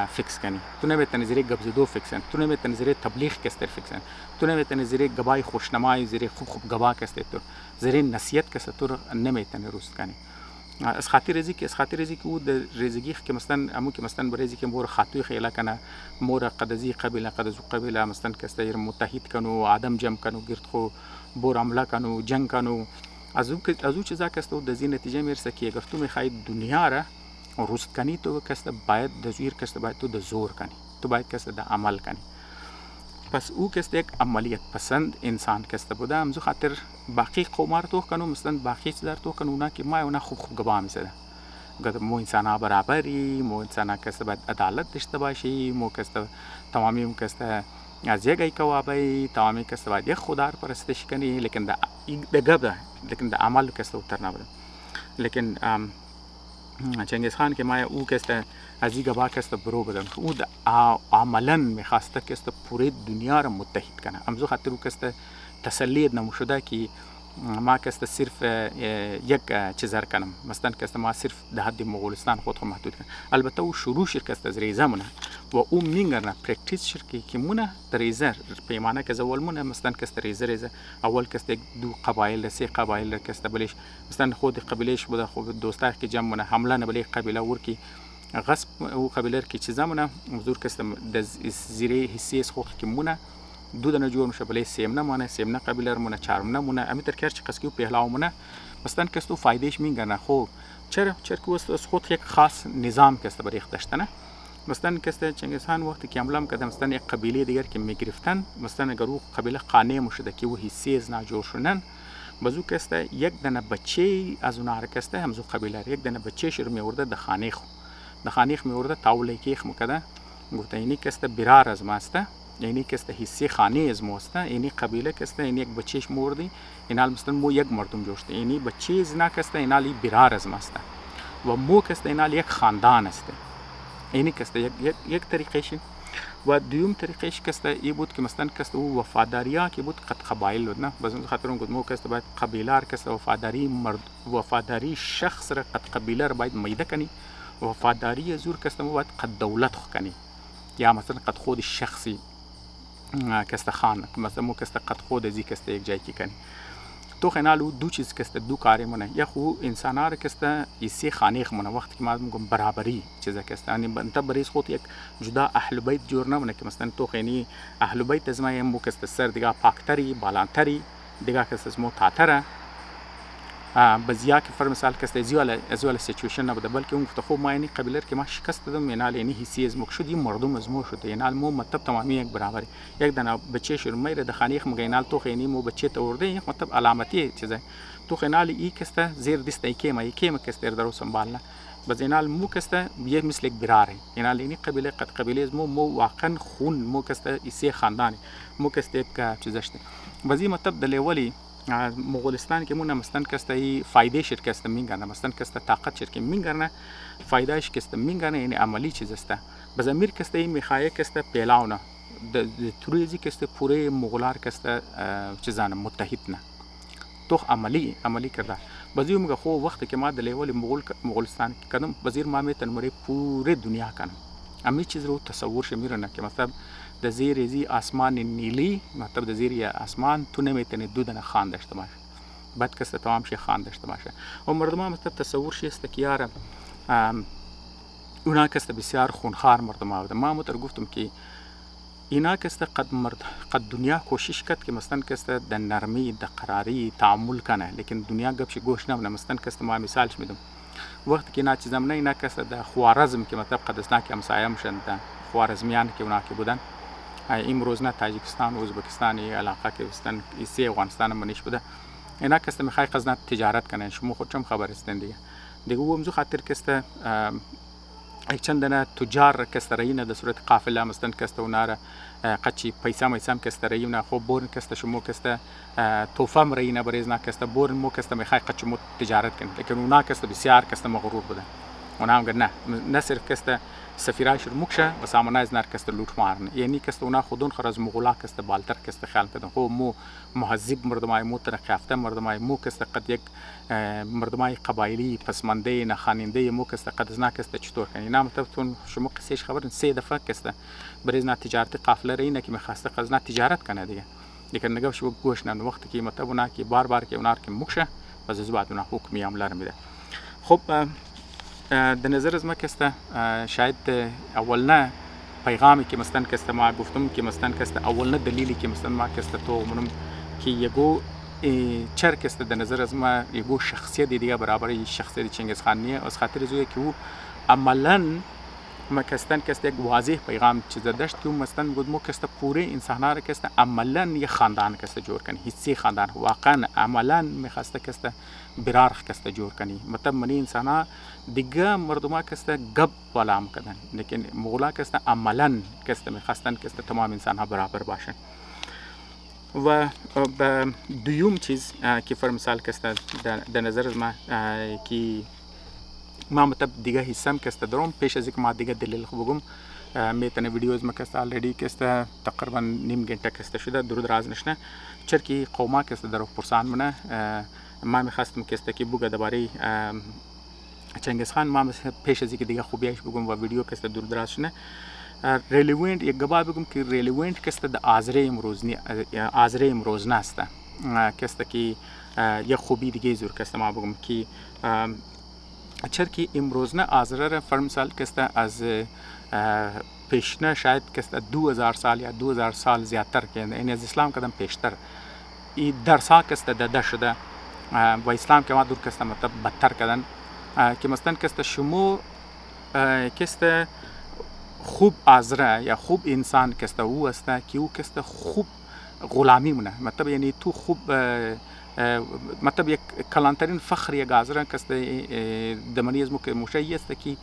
فیکس کنی تو نمیتونی زیر گبزدو فیکس کنی تو نمیتونی زیر تبلیغ کسته فیکس کنی تو نمیتونی زیر گبای خوشنمایی زیر خوب گبا کسته تو زیر نصیحت کسته تو نمیتونی روست کنی از خاطر ریزی که او در ریزگی که مثلا امو که مثلا برایزی که مور خاطوی خیلا کنه مور قدزی قبیله مثلا کسته ایر متحد کنو آدم جمع کنو گرد خو بور عمله کنو جنگ کنو از او چیزا کسته او در زی نتیجه میرسه که اگر تو میخواهی دنیا را روست کنی تو کسته باید دزویر کسته باید تو دزور کنی تو باید کسته در عمل کنی پس او کسته یک عملیت پسند انسان کسته بوده امزو خاطر باقی قومار تو کنو مثلا باقی چیزار تو کنو اونا که ما اونا خوب گبا میسده مو انسان برابری مو انسان کسته باید عدالت داشته باشی مو کسته تمامی کسته از یک ای کوابی تمامی کسته باید یک خدا رو پرستش کنی لیکن ده گب لیکن ده عمل کسته اتر نبوده لیکن چنگیز خان که ما او کسته از این گبا کسته برو بدن او عملا میخواسته کسته پوره دنیا را متحد کنه امزو خاطر او کسته تسلید نموشده که ما کسته صرف یک چیزر کنم مثلا کسته ما صرف ده حد مغولستان خود محدود کنم البته او شروع شرکست از ریزه مونه و او مینگرنه پرکتیس شرکی که مونه در ریزه پیمانه که اول مونه مثلا کسته ریزه اول کسته دو قبایل سه قبایل کسته بلیش مثلا خود قبیلهش بوده خود دوسته که جمع مونه حمله نبلی قبیله ورکی غصب او قبیله که چیزا مونه مزور کسته زیره حسی از خود که مونه دو دنه جور میشه بله سیمنه مونه سیمنه قبیله مونه چهارمنه مونه امی ترکیش چه قسکی و پهلاو مونه مثلا کستو فایدهش میگنه خو چرا که از خود یک خاص نظام کسته بریخت داشتنه مثلا کسته چنگیز خان وقتی که حمله میکرد مثلا یک قبیله دیگر که میگرفتن مثلا اگر او قبیله قانع مشده که او حسی از ناجور شدن بازو کسته یک دنه بچه از اونها کسته همزو قبیله یک دنه بچه شروع میورده د خانیخ میورده تاوله کیخ میکرده گفته اینی کسته برار از ماسته یعنی کسته حسی خانه از موسته یعنی قبیله کسته یعنی یک بچهش موردی اینال مثلا مو یک مردم جوشته یعنی بچه زنا کسته اینال برار از ماسته و مو کسته اینال یک خاندان است یعنی کسته یک طریقش و دوم طریقش کسته ای بود که مثلا کسته او وفاداریا که بود قد قبایل بود نه بازم خاطر اون گفت مو کسته باید قبیله کسته وفاداری شخص را قد قبیله را باید میده کنی وفاداری زور کسته مو باید قد دولت خو کنی یا مثلا قد خود شخصی کسته خان مثلا مو کسته قد خود ازی کسته یک جای کی کنی تو خنالو دو چیز کسته دو کاری مونه یا خو انسانار کسته ایسی خانیخ مونه وقتی که ما میگم برابری چیزا کسته یعنی انت بریز خود یک جدا اهل بیت جور نمونه که مثلا تو خینی اهل بیت از ما مو کسته سر دیگه پاکتری بالانتری دیگه کسته مو تاتره بزیا که فر مثال کسته ازوال سیچویشن نبوده بلکه اون گفته خوب ما یعنی قبیله که ما شکست دادم اینال یعنی حسی از مک شد مردم از مو شد اینال مو مطلب تمامی یک برابری یک دنا بچه شروع میره د خانیخ مگینال تو خینی مو بچه ته ورده یک مطلب علامتی چیزه تو خینال ای کسته زیر دست ای کیما کسته درو سنبالنا بس اینال مو کسته یه مثل یک براره اینال یعنی قبیله قد قبیله از مو واقعا خون مو کسته ایسی خاندانی مو کسته یک چیزشته بزی مطلب د لیولی مغولستان که مونه مثلا کسته ای فایده شرکت مینگرنه مثلا کسته طاقت شرکت مینگرنه فایدهش کسته مینگرنه یعنی عملی چیز است بس امیر کسته ای میخواه کسته پیلاونه توریزی کسته پوره مغولار کسته چیزانه متحد نه تو عملی کرده بازیو میگه خو وقتی که ما د لیول مغولستان کدم وزیر ما میتن مری پوره دنیا کنم امی چیز رو تصور شمیرنه که مثلا د زیر زی آسمان نیلی مطلب د زیر آسمان تو نمیتونی دودن خان داشته باشه بعد کسته تمام شی خان داشته باشه و مردم مطلب تصور شی است که یار اونا کسته بسیار خونخوار مردم بوده ما متر گفتم که اینا کسته قد دنیا کوشش کرد که مثلا کسته د نرمی د قراری تعامل کنه لیکن دنیا گپ شی گوش نمونه مثلا کسته ما مثالش میدم وقتی که اینا چیزم نه اینا کسته د خوارزم که مطلب قدسناک همسایه مشن د خوارزمیان که اونا که بودن. امروز نه تاجیکستان و ازبکستان علاقه که هستن ایسی افغانستان منیش بوده. اینا کست میخوای خزانه تجارت کنن، شما خودتون خبر هستین دیگه ومزو خاطر کست یک چندانه تجار کست راینا در صورت قافله مستن کست اوناره قچی پیسه میسم کست راینا خب بورن کست شما کست توفم راینا بریزنا کست بورن مو کست میخوای قچ مو تجارت کنن، لیکن اونا کست بسیار کست مغرور بودن. اونا هم گفت نه صرف کست سفیرایش رو مکشه و سامانه از نر کست لوٹ مارن، یعنی کست اونا خودون خراز مغولا کست بالتر کست خیال کردن. خب مو مهذب مردمای مو ترقیافته مردمای مو کست قد یک مردمای قبایلی پسمانده نخاننده مو کست قد از نا کست چطور کنی نام تون شما قصهش خبرن 3 دفعه کست بریز نا تجارتی قافله رینه که میخواسته قد نا تجارت کنه دیگه، لیکن نگاه شو گوش نه وقتی که مطلب اونا که بار که اونا که مکشه و از بعد اونا حکمی عمل میده. خب در نظر از ما کسته شاید اولنا پیغامی که مثلا کسته ما گفتم که مثلا کسته اولنا دلیلی که مثلا ما کسته تو منم که یگو چر کسته در نظر از ما یگو شخصیت دیگه برابر شخصیت چنگیز خان نیه، از خاطر زوی که او عملا ما کستن کسته یک واضح پیغام چیز داشت که مثلا گفت مو کسته پوره انسان‌ها را کسته عملا یک خاندان کسته جور کنی، حسی خاندان واقعا عملا میخواسته کسته برارخ کسته جور کنی، مطلب منی انسان‌ها دیگه مردما کسته گب والام کردن، لیکن مغولا کسته عملا کسته میخواستن کسته تمام انسان‌ها برابر باشن. و دویم چیز که فر مثال کسته در نظر از ما که ما مطلب دیگه حصم کسته دارم پیش از اینکه ما دیگه دلیل بگم میتونه ویدیوز ما کسته آلردی کسته تقریبا نیم گنته کسته شده درود راز نشنه چرکی قوما کسته در پرسان منه ما میخواستم کسته که بگه درباره چنگیز خان ما پیش از اینکه دیگه خوبیش بگم و ویدیو کسته درود راز شنه ریلیونت یک گبا بگم که ریلیونت کسته د آزره امروز نسته کسته که یک خوبی دیگه زور کسته ما بگم که چرکی امروز نه آزره را فرمسال کسته از پیشنه شاید کسته 2000 سال یا 2000 سال زیادتر که این از اسلام کدام پیشتر ای درسا کسته داده شده و اسلام که ما دور کسته مطلب بدتر کردن که مثلا کسته شما کسته خوب آزره یا خوب انسان کسته او است که او کسته خوب غلامی مونه، مطلب یعنی تو خوب مطلب یک کلانترین فخر یک آزره کسته دمانی از موشه است که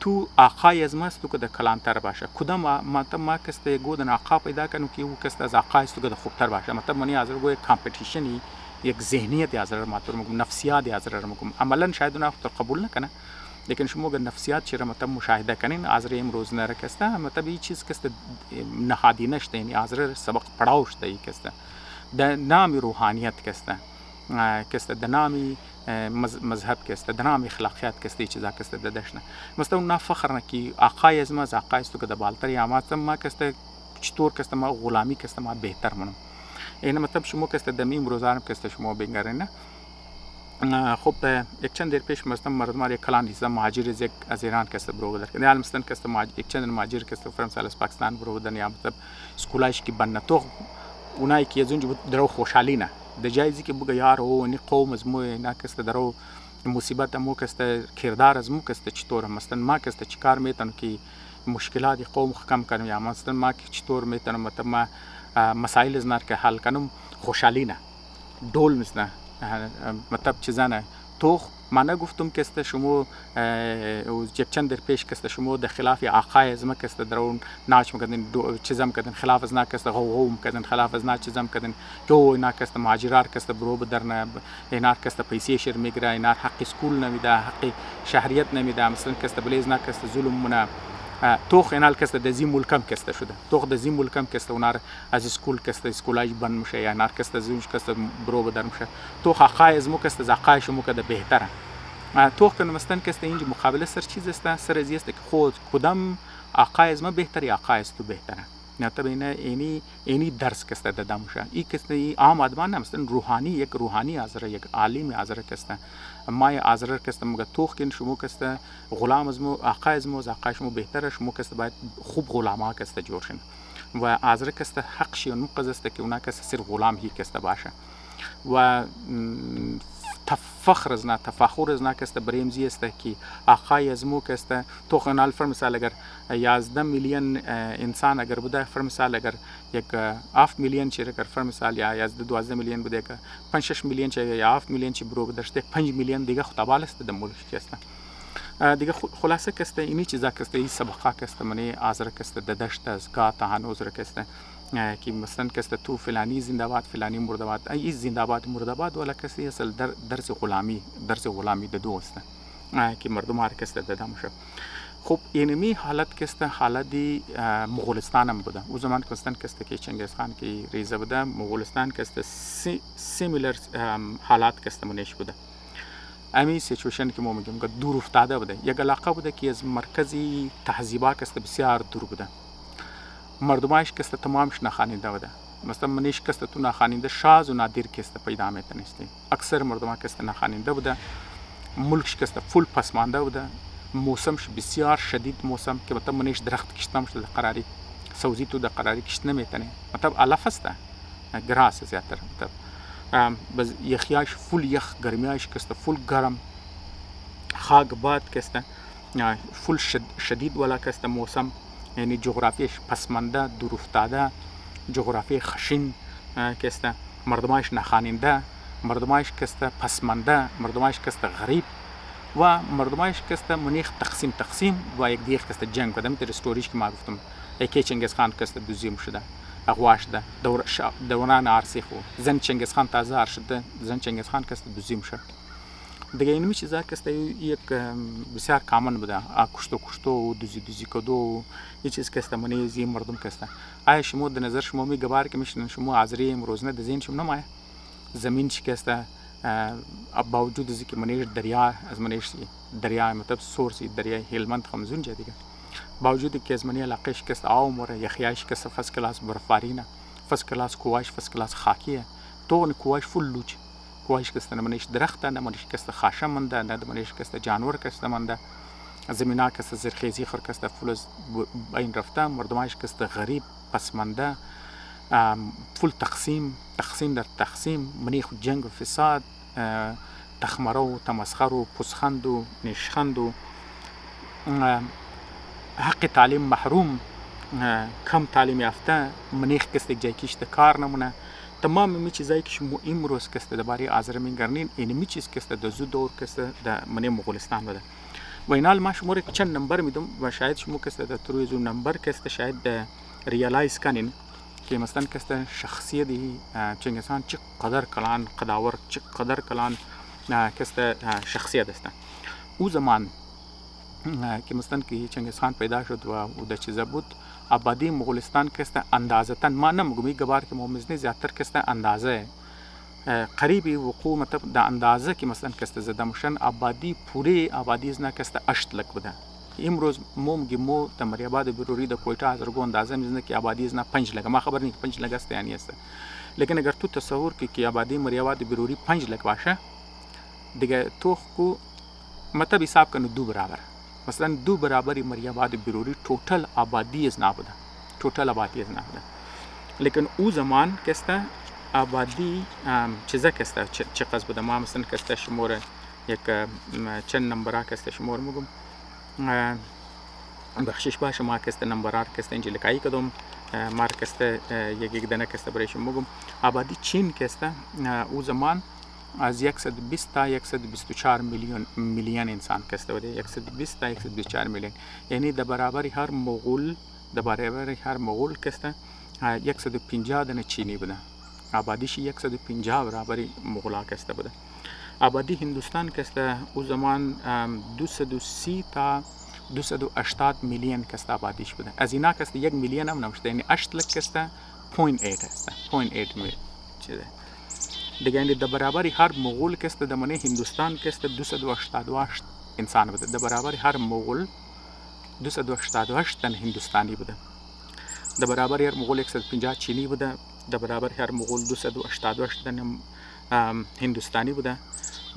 تو آقای از ماست تو که کلانتر باشه کدام مطلب ما کسته گودن آقا پیدا کنم که او کسته از آقای است تو که خوبتر باشه، مطلب منی آزره گوی کامپیتیشنی یک ذهنیت آزره ماتور مگم نفسیات آزره مگم عملا شاید اونا خود قبول نکنه، لیکن شما اگر نفسیات چیره مطلب مشاهده کنین آزره امروز نره کسته مطلب این چیز کسته نهادی نشته، یعنی آزره سبق پڑاو شده ای کسته در نام روحانیت کسته کسته در نام مذهب کسته در نام اخلاقیات کسته چیزا کسته ددشنه مثلا اونا فخر نه که آقای از ما از آقای است تو که در بالتر یا ما کسته چطور کسته ما غلامی کسته ما بهتر منم این مطلب شما کسته دمی امروزارم کسته شما بینگرینه. خب یک چند دیر پیش مثلا مردم یک کلان دیزا مهاجر از ایران کسته برو بدر کنه مثلا کسته یک چند مهاجر کسته فرانسه از پاکستان برو بدن یا مطلب اسکولایش کی بنتو اونایی که از اونجا درو خوشحالی نه د جایزی که بگه یار او نی قوم از مو نه کسته درو مصیبت مو کسته کردار از مو کسته چطور مثلا ما کسته چیکار میتونم که مشکلات قوم کم کنم یا مثلا ما چطور میتونم مطلب ما مسائل از نار که حل کنم خوشحالی نه دول مثلا مطلب چیزا نه تو من نگفتم کسته شما یک چند در پیش کسته شما در خلاف آقای از ما کسته درون ناچ میکردن چیزام کردن خلاف از نا کسته غو میکردن خلاف از نا چیزام کردن که اینا کسته مهاجرار کسته برو بدرنه اینا کسته پیسې شر میگیره اینا حق اسکول نمیده حق شهریت نمیده مثلا کسته بلیز نا کسته ظلم مونه توخ اینال کسته د زی ملکم کسته شده توخ د زی ملکم کسته اونار از اسکول کسته اسکولای بند میشه یا نار کسته زوج کسته برو بدر میشه توخ آقای از مو کسته زقای شمو کده بهتره توخ کنه مثلا کسته اینج مقابله سر چیز است سر ازی است که خود کدام آقای از ما بهتر یا آقای است تو بهتره نه تا بینه اینی درس کسته دادم میشه این کسته ای عام آدمان مثلا روحانی یک روحانی آزره یک عالم آزره کسته ما آزره کسته مگه توخ کن شما کسته غلام از مو آقای از مو آقای شما بهتره شما کسته باید خوب غلاما کسته جور شن و آزره کسته حق شی اون مقصد است که اونا کسته سر غلام هی کسته باشه و فخر از نه تفاخر از نه که بریم است که آخای از مو که تو خنال فرم مثال اگر 11 میلیون انسان اگر بوده فرم مثال اگر یک 7 میلیون چی اگر فرم مثال یا 11 12 میلیون بوده که 5 6 میلیون چی یا 7 میلیون چی برو بدشته 5 میلیون دیگه خطابال است در ملک است دیگه خلاصه که اینی چیزا که این سبقه که منی آذر که در دشت از گات هنوز را که مثلا که تو فلانی زنده باد فلانی مرده باد ای زنده باد مرده باد ولا کسی اصل درس غلامی د دوست که مردم هر کس دادم شد. خب اینمی حالت که حالت مغولستان هم بوده او زمان که چنگیز خان که ریزه بوده مغولستان که سیمیلر حالات که منیش بوده امی سیچویشن که ما میگیم که دور افتاده بوده یک علاقه بوده که از مرکزی تهذیبا که بسیار دور بوده مردمایش که تمامش نخواننده بوده مثلا منیش که تو نخواننده شاز و نادر که پیدا میتونستی اکثر مردم که نخواننده بوده ملکش که فول پسمانده بوده موسمش بسیار شدید موسم که مثلا منیش درخت کشتم شده قراری سوزی تو در قراری کشت نمیتونه مطلب علف است گراس زیادتر مطلب بس یخیاش فول یخ گرمیاش که فول گرم خاک باد که فول شدید ولا که موسم یعنی جغرافیش پسمانده دور افتاده جغرافی خشن که مردمایش نخواننده مردمایش که پسمانده مردمایش که غریب و مردمایش که منیخ تقسیم و یک دیگه که جنگ بدم در استوریش که ما گفتم یکی چنگیز خان که دوزیم شده اغواش ده دوران عرصی خو زن چنگیز خان تازه شده زن چنگیز خان که دوزیم شد دیگه اینمی چیزا که یک بسیار کامن بوده کشتو دوزی کدو یه چیز که منیزی مردم که آیا شما در نظر شما می گبار که میشن شما عذری امروزنه در ذهن شما نمایه زمین چی که باوجود از که منیش دریا از منیش دریا مطلب سورسی دریای هلمند خمزون جا دیگه باوجود که از منی علاقهش که آو موره یخیاش که فست کلاس برفارینه فست کلاس کوواش فست کلاس خاکیه تو کوواش فول لوچ کوواش که منیش درخته نه منیش که خاشه منده نه منیش که جانور که منده زمینه که زرخیزی خور که فول بین رفته مردمایش که غریب پسمانده فول تقسیم در تقسیم منیخ جنگ و فساد تخمره و تمسخر و پسخند و نشخند و حق تعلیم محروم کم تعلیم یافته منیخ که جای کشت کار نمونه تمام می چیزایی که شما امروز که درباره آذر میگرنین اینمی چیز که در زود دور که در منی مغولستان بوده و اینال ما شما رو چند نمبر میدم و شاید شما که در تروی زو نمبر که شاید ریالایز کنین که مثلا که شخصیت چنگیز خان چقدر کلان قداور چقدر کلان که شخصیت است او زمان که مثلا که چنگیز خان پیدا شد و او در چیزا بود آبادی مغولستان که اندازتا ما نمیگم گبار که مومزنی زیادتر که اندازه قریبی وقوع مطلب در اندازه که مثلا که زده مشن آبادی پوری آبادی زنا که 8 لک بوده امروز مو تمری آباد بروری د کویټه ازرګو اندازه میزنه کې آبادی زنا 5 لک ما خبر نه 5 لک است یعنی است لیکن اگر تو تصور کی آبادی مری آباد بروری 5 لک باشه دیگه تو کو مطلب حساب کنه دو برابر مثلا دو برابر مری آباد بروری ټوټل آبادی زنا بوده ټوټل آبادی زنا بوده لیکن او زمان کسته آبادی چیزا کسته چه قصد بوده ما مثلا کسته شمور یک چند نمبرها کسته شمور میگم بخشش باشه ما کسته نمبرار کسته اینجا لکایی کدوم مار کسته یک دانه کسته برایشون میگم آبادی چین کسته او زمان از 120 تا 124 میلیون انسان کسته بوده 120 تا 124 میلیون یعنی در برابر هر مغول کسته 150 دانه چینی بوده آبادیش 150 برابر مغولا کسته بوده آبادی هندوستان کسته او زمان 230 تا 280 میلیون کسته آبادیش بوده از اینا کسته 1 میلیون هم نمشته یعنی 8 لک کسته 0.8 هسته 0.8 میلیون چیزه دیگه یعنی در برابر هر مغول کسته در منی هندوستان کسته 288 انسان بوده در برابر هر مغول 288 تن هندوستانی بوده در برابر هر مغول 150 چینی بوده در برابر هر مغول 288 تن هندوستانی بوده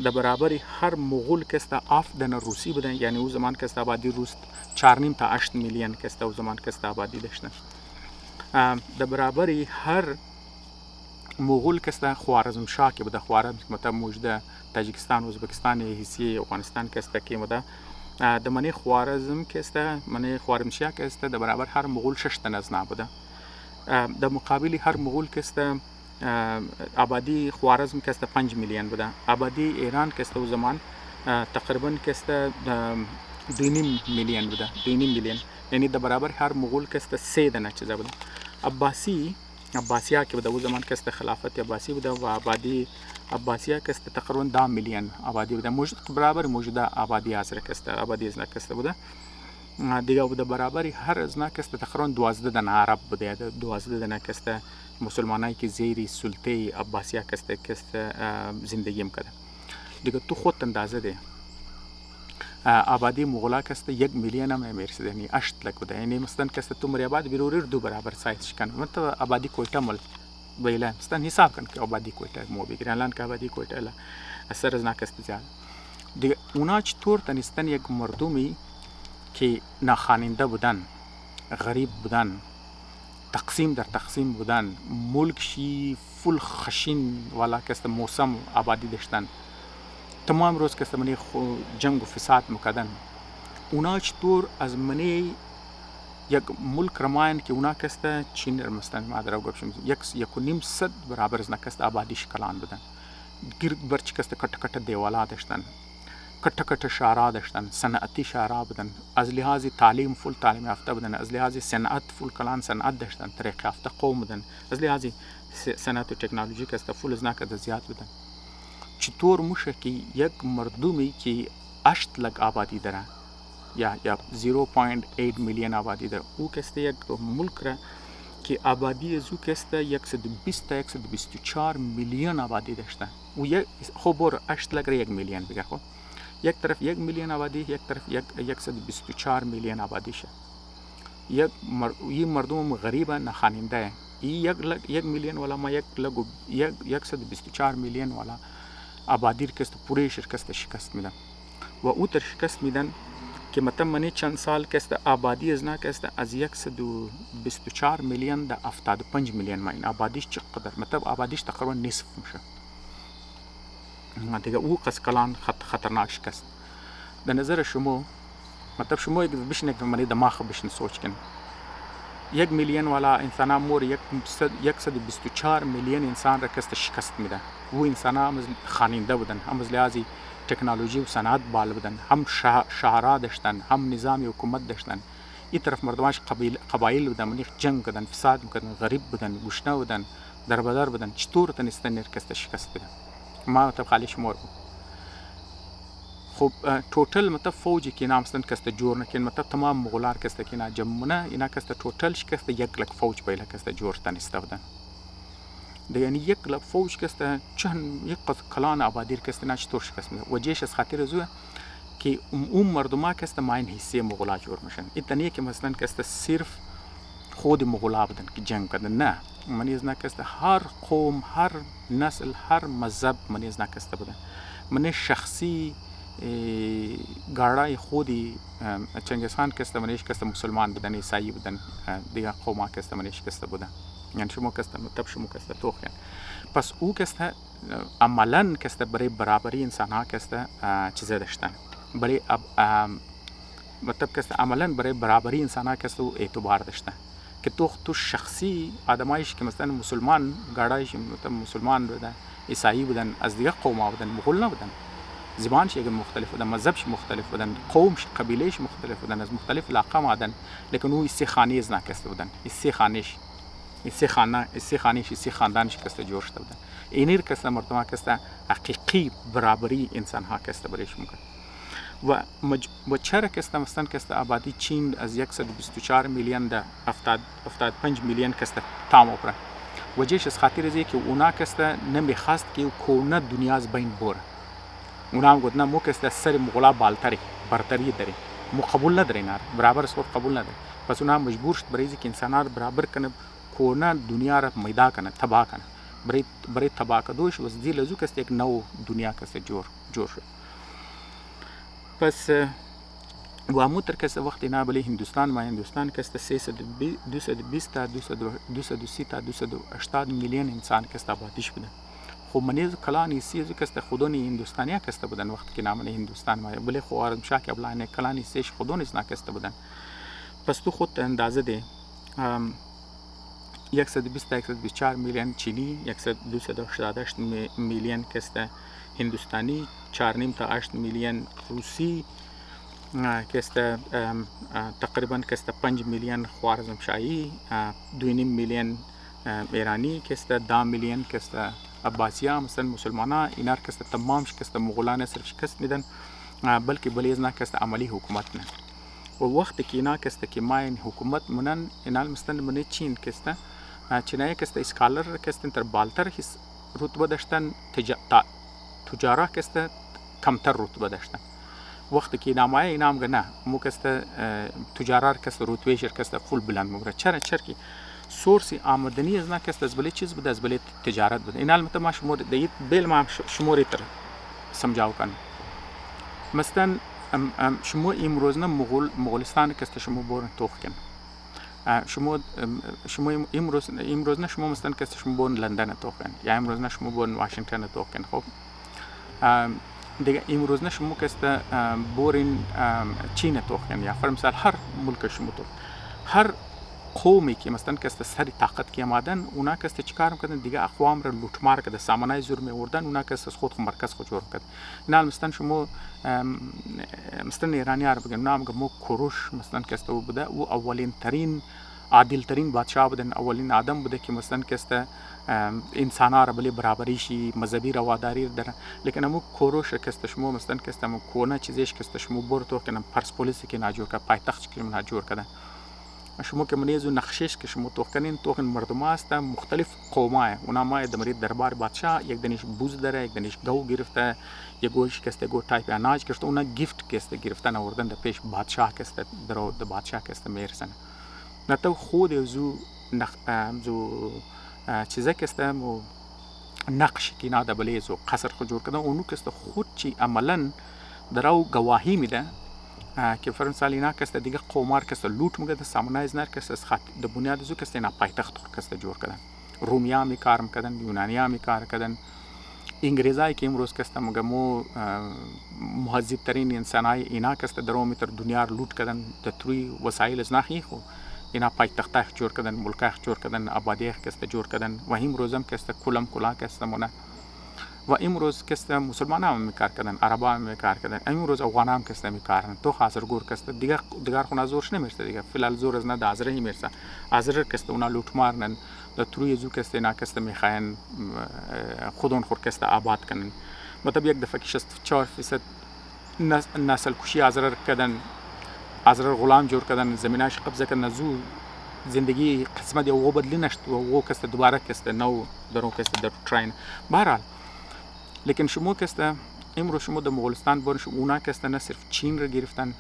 در برابر هر مغول کسته 7 دن روسی بودن یعنی او زمان کسته آبادی روس 4.5 تا 8 میلیون کسته او زمان کسته آبادی داشتن در برابر هر مغول کسته خوارزمشاه که بوده، خوارزم مطلب موجوده تاجیکستان، ازبکستان، حیثی افغانستان کسته که بوده د منی خوارزم کسته منی خوارزمشاه کسته در برابر هر مغول 6 تن از نبوده. در مقابل هر مغول کسته آبادی خوارزم کسته 5 میلیون بوده. آبادی ایران کسته و زمان تقریبا کسته 2.5 میلیون بوده، 2.5 میلیون، یعنی در برابر هر مغول کسته 3 دانه چیزا بوده. عباسیه که بوده او زمان کسته خلافت عباسی بوده و آبادی عباسیه کسته تقریبا 10 میلیون آبادی بوده. برابر موجوده آبادی حاضر کسته، آبادی ازنا کسته بوده دیگه بوده. برابر هر ازنا کسته تقریبا 12 دانه عرب بوده، 12 دانه کسته مسلمانایی که زیر سلطه عباسیه کسته زندگی میکرده دیگه. تو خود اندازه ده آبادی مغلا کسته 1 میلیون هم میرسیده، یعنی 8 لک بوده. یعنی مثلا کسته تو مری آباد بیروریر 2 برابر سایزش کن. مثلا آبادی کویتا مل بیله مثلا حساب کن که آبادی کویتا مو بگیرن الان که آبادی کویتا الا اثر از نکسته زیاد دیگه. اونا چطور تنستن یک مردمی که ناخواننده بودن، غریب بودن، تقسیم در تقسیم بودن، ملکشی فل خشین والا کسته موسم آبادی داشتن، تمام روز کسته منی جنگ و فساد میکردن. اونا چطور از منی یک ملک رماین که اونا کسته چین مثلا مادر گفتم 1.5 برابر از نکسته آبادیش کلان بودن. گرد برچ کسته کٹ دیوالا داشتن، کٹ شهرها داشتن، صنعتی شهرها بودن. از لحاظ تعلیم فل تعلیم یافته بودن، از لحاظ صنعت فل کلان صنعت داشتن، طریق یافته قوم بودن. از لحاظ صنعت و تکنولوژی کسته فل از نکده زیاد بودن. چطور موشه که یک مردمی که 8 لک آبادی داره یا 0.8 میلیون آبادی داره، او کسته یک ملک را که آبادی از او کسته 120 تا 124 میلیون آبادی داشته. او خب بر 8 لک را 1 میلیون بگه. خب یک طرف 1 میلیون آبادی، یک طرف 124 میلیون آبادی شه. یک مردم غریب نخواننده، یک میلیون والا ما 124 میلیون والا آبادی کست پوره شرکست شکست میدن و او تر شکست میدن که مثلا منی چند سال کست آبادی از نه کست از 124 میلیون دا 75 میلیون ما این آبادیش چقدر مطلب آبادیش تقریبا نصف میشه دیگه. او قص کلان خطرناک شکست. در نظر شما مطلب شما بشنید منی دماغ بشن سوچ کن 1 میلیون والا انسان ها مور 124 میلیون انسان را کست شکست میده. او انسان ها هم خواننده بودن، هم از لحاظ تکنولوژی و صنعت بال بودن، هم شهرها داشتن، هم نظام حکومت داشتن. این طرف مردماش قبایل بودن، منیخ جنگ کردن، فساد میکردن، غریب بودن، گشنه بودن، دربدر بودن. چطور تنستن کست شکست بده؟ ما مطلب خالی شمار بود. خب توتل مطلب فوجی که نامستن کسته جور نکن، مطلب تمام مغولار کسته که نا جمعونه اینا کسته توتل کسته 1 لک فوج بیله کسته جور تنسته بودن. یعنی 1 لک فوج کسته چند یک کلان آبادیر کسته نا چطور شکست میده. و جیش از خاطر زوه که اون مردما کسته ماین حصه مغولا جور میشن. ایتنیه که مثلا کسته صرف خود مغولا بودن که جنگ کردن، نه منی از نکسته هر قوم، هر نسل، هر مذهب منی از نکسته بودن. منی شخصی گاڑای خودی چنگیز خان کسته منیش کسته مسلمان بودن، عیسایی بودن، دیگه قوما کسته منیش کسته بودن. یعنی شما کسته مطلب شما کسته توخ. پس او کسته عملا کسته برای برابری انسان ها کسته چیزه داشتن، برای مطلب کسته عملا برای برابری انسان ها کسته اعتبار داشتن که تو شخصی آدمایش که مثلا مسلمان گاڑایش مطلب مسلمان بودن، عیسایی بودن، از دیگه قوما بودن، مغول نبودن، زبانش یک مختلف بودن، مذهبش مختلف بودن، قومش قبیلهش مختلف بودن، از مختلف علاقه بودن، لیکن او سی خانه از نکسته بودن. سی خانهش سی خاندانش کسته جور شده بودن. اینیر کسته مردم کسته حقیقی برابری انسان ها کسته بریش میکرد. و چرا کسته مثلا کسته آبادی چین از 124 میلیون دا 75 میلیون کسته تام اپره. وجهش از خاطر ازی که اونا کسته نمیخواست که کونه دنیا از بین بره. اونا هم گفت نه مو کسته سر مغلا بالتری برتری داری، مو قبول نداره اینا برابر صورت قبول نداره. پس اونا مجبور شد برای که انسانات برابر کنه، کونه دنیا را میدا کنه، تباه کنه. برای تباه کدوش وز دی لزو کسته یک نو دنیا کسته جور شد. پس و همونطور که وقتی اینا بله هندوستان ما هندوستان که است 220 تا 230 تا 280 میلیون انسان که است آبادیش بودن. خب منیز کلانی سیزو که است خودونی هندوستانیا که است بودن وقتی که نام هندوستان ما بله خوارزمشاه که بلانه کلانی سیش خودونی زنا که است بودن. پس تو خود اندازه ده 120 تا 124 میلیون چینی 288 میلیون که است هندوستانی 4.5 تا 8 میلیون روسی که است تقریبا که است 5 میلیون خوارزمشاهی 2.5 میلیون ایرانی که است 10 میلیون که است عباسیا مثلا مسلمانا اینا که است تمامش که است مغولان صرف شکست میدن بلکه بلیز نه که است عملی حکومت نه و وقتی که اینا که است که ما این حکومت منن اینا مستند من چین که است چینایی که است اسکالر که است تر بالتر هیچ رتبه داشتن تجارا که است کمتر رتبه داشتن وقتی که نامای اینام گنه مو که است تجارا که است رتبه شر که است فول بلند مگره چرکی سورسی آمدنی از نه که است از بله چیز بود از بله تجارت بود این البته ما شمور دیت بیل ما شموری تر سمجاو کن مثلا شما امروز نه مغولستان که است شما بورن توخ کن شما امروز نه شما مثلا که است شما بورن لندن توخ کن یا امروز نه شما بورن واشنگتن توخ کن خب دیگه امروز نه شما که است بورن چین توخ کن یا فرض مثال هر ملک شما تو هر قومی که مثلا که است سری طاقت که آمدن اونا که است چیکار میکردن دیگه اقوام را لوټمار کرده سامانای زور میوردن اونا که است خود مرکز خود جوړ کرد نه مثلا شما مثلا ایرانی ها بگن نام مو کوروش مثلا که است بوده او اولین ترین عادل ترین بادشاه بودن اولین آدم بوده که مثلا که است انسان ها را بلی برابری شی مذهبی رواداری داره لیکن مو کوروش که است شما مثلا که است مو کونه چیزیش که است شما برتو کنم پرسپولیس که ناجور که پایتخت که ناجور کردن شما که منیزو نقشش که شما توخن مردم هست مختلف قومای اونا ما دمری دربار بادشاه یک دنیش بوز داره یک دنیش گو گرفته یک گوش که است گو تایپ اناج گرفته اونا گیفت که است گرفتن آوردن در پیش بادشاه که است درو د بادشاه که است میرسن نه تو خود زو چیزا که است نقش که نه دبلی زو قصر خود جور کردن اونو که است خود چی عملا درو گواهی میده که فرانسال اینا که است دیگه قومار که است لوټ میگه سامانای زنر که است خط د بنیاد زو که است نه پایتخت که است جوړ کردن رومیا می کار میکردن یونانیا می کار کردن انگریزایی که امروز که است مو مهذب ترین انسانای اینا که است درو متر دنیا لوټ کردن د تری وسایل زناخی خو اینا پایتخت جوړ کردن ملک جوړ کردن آبادی که است جوړ کردن و امروز هم که است کلا که است مونه و امروز که است مسلمان هم میکار کردن عرب هم میکار کردن امروز افغان هم که است میکارن تو حاضر گور که است دیگر خونه زورش نمیرسه دیگه فعلا زور از نه د حاضر میرسه حاضر که است اونا لوټ مارنن د تروی زو که است نه که است میخواین خودون خور که است آباد کنن مطلب یک دفعه که 64% نسل کشی حاضر کردن حاضر غلام جور کردن زمیناش قبضه کردن زو زندگی قسمت او بدلی نشد و او که است دوباره که است نو درو که است در تراین بهرحال لیکن شما که است امروز شما در مغولستان برش اونا که است نه صرف چین را گرفتن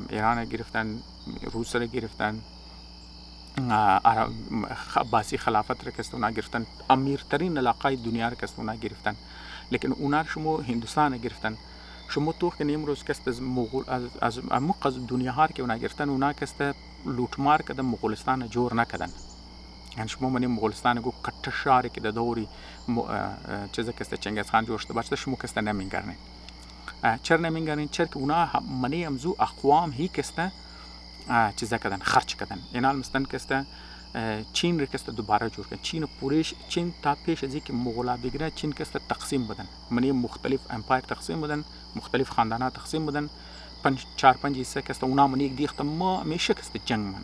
ایران را گرفتن روس را گرفتن عباسی خلافت را که است اونا گرفتن امیرترین علاقه دنیا را که است اونا گرفتن لیکن اونا شما هندوستان را گرفتن شما تو که امروز که است از مغول از عمق دنیا ها که اونا گرفتن اونا که است لوټمار کده مغولستان جوړ نکردن یعنی شما منی مغولستان گو کټ شهر که د دوری چیزا که است چنگیز خان جوړ شده باشه شما که است نمیگرنین چرا نمیگرنین چرا که اونا منی امزو اقوام هی که است چیزا کردن خرچ کردن اینال مستن که است چین را که است دوباره جوړ کردن چین تا پیش از اینکه مغولا بگیره چین که است تقسیم بدن منی مختلف امپایر تقسیم بدن مختلف خاندانها تقسیم بدن 4-5 حصه که است اونا منی یک دیخت ما همیشه که است جنگ من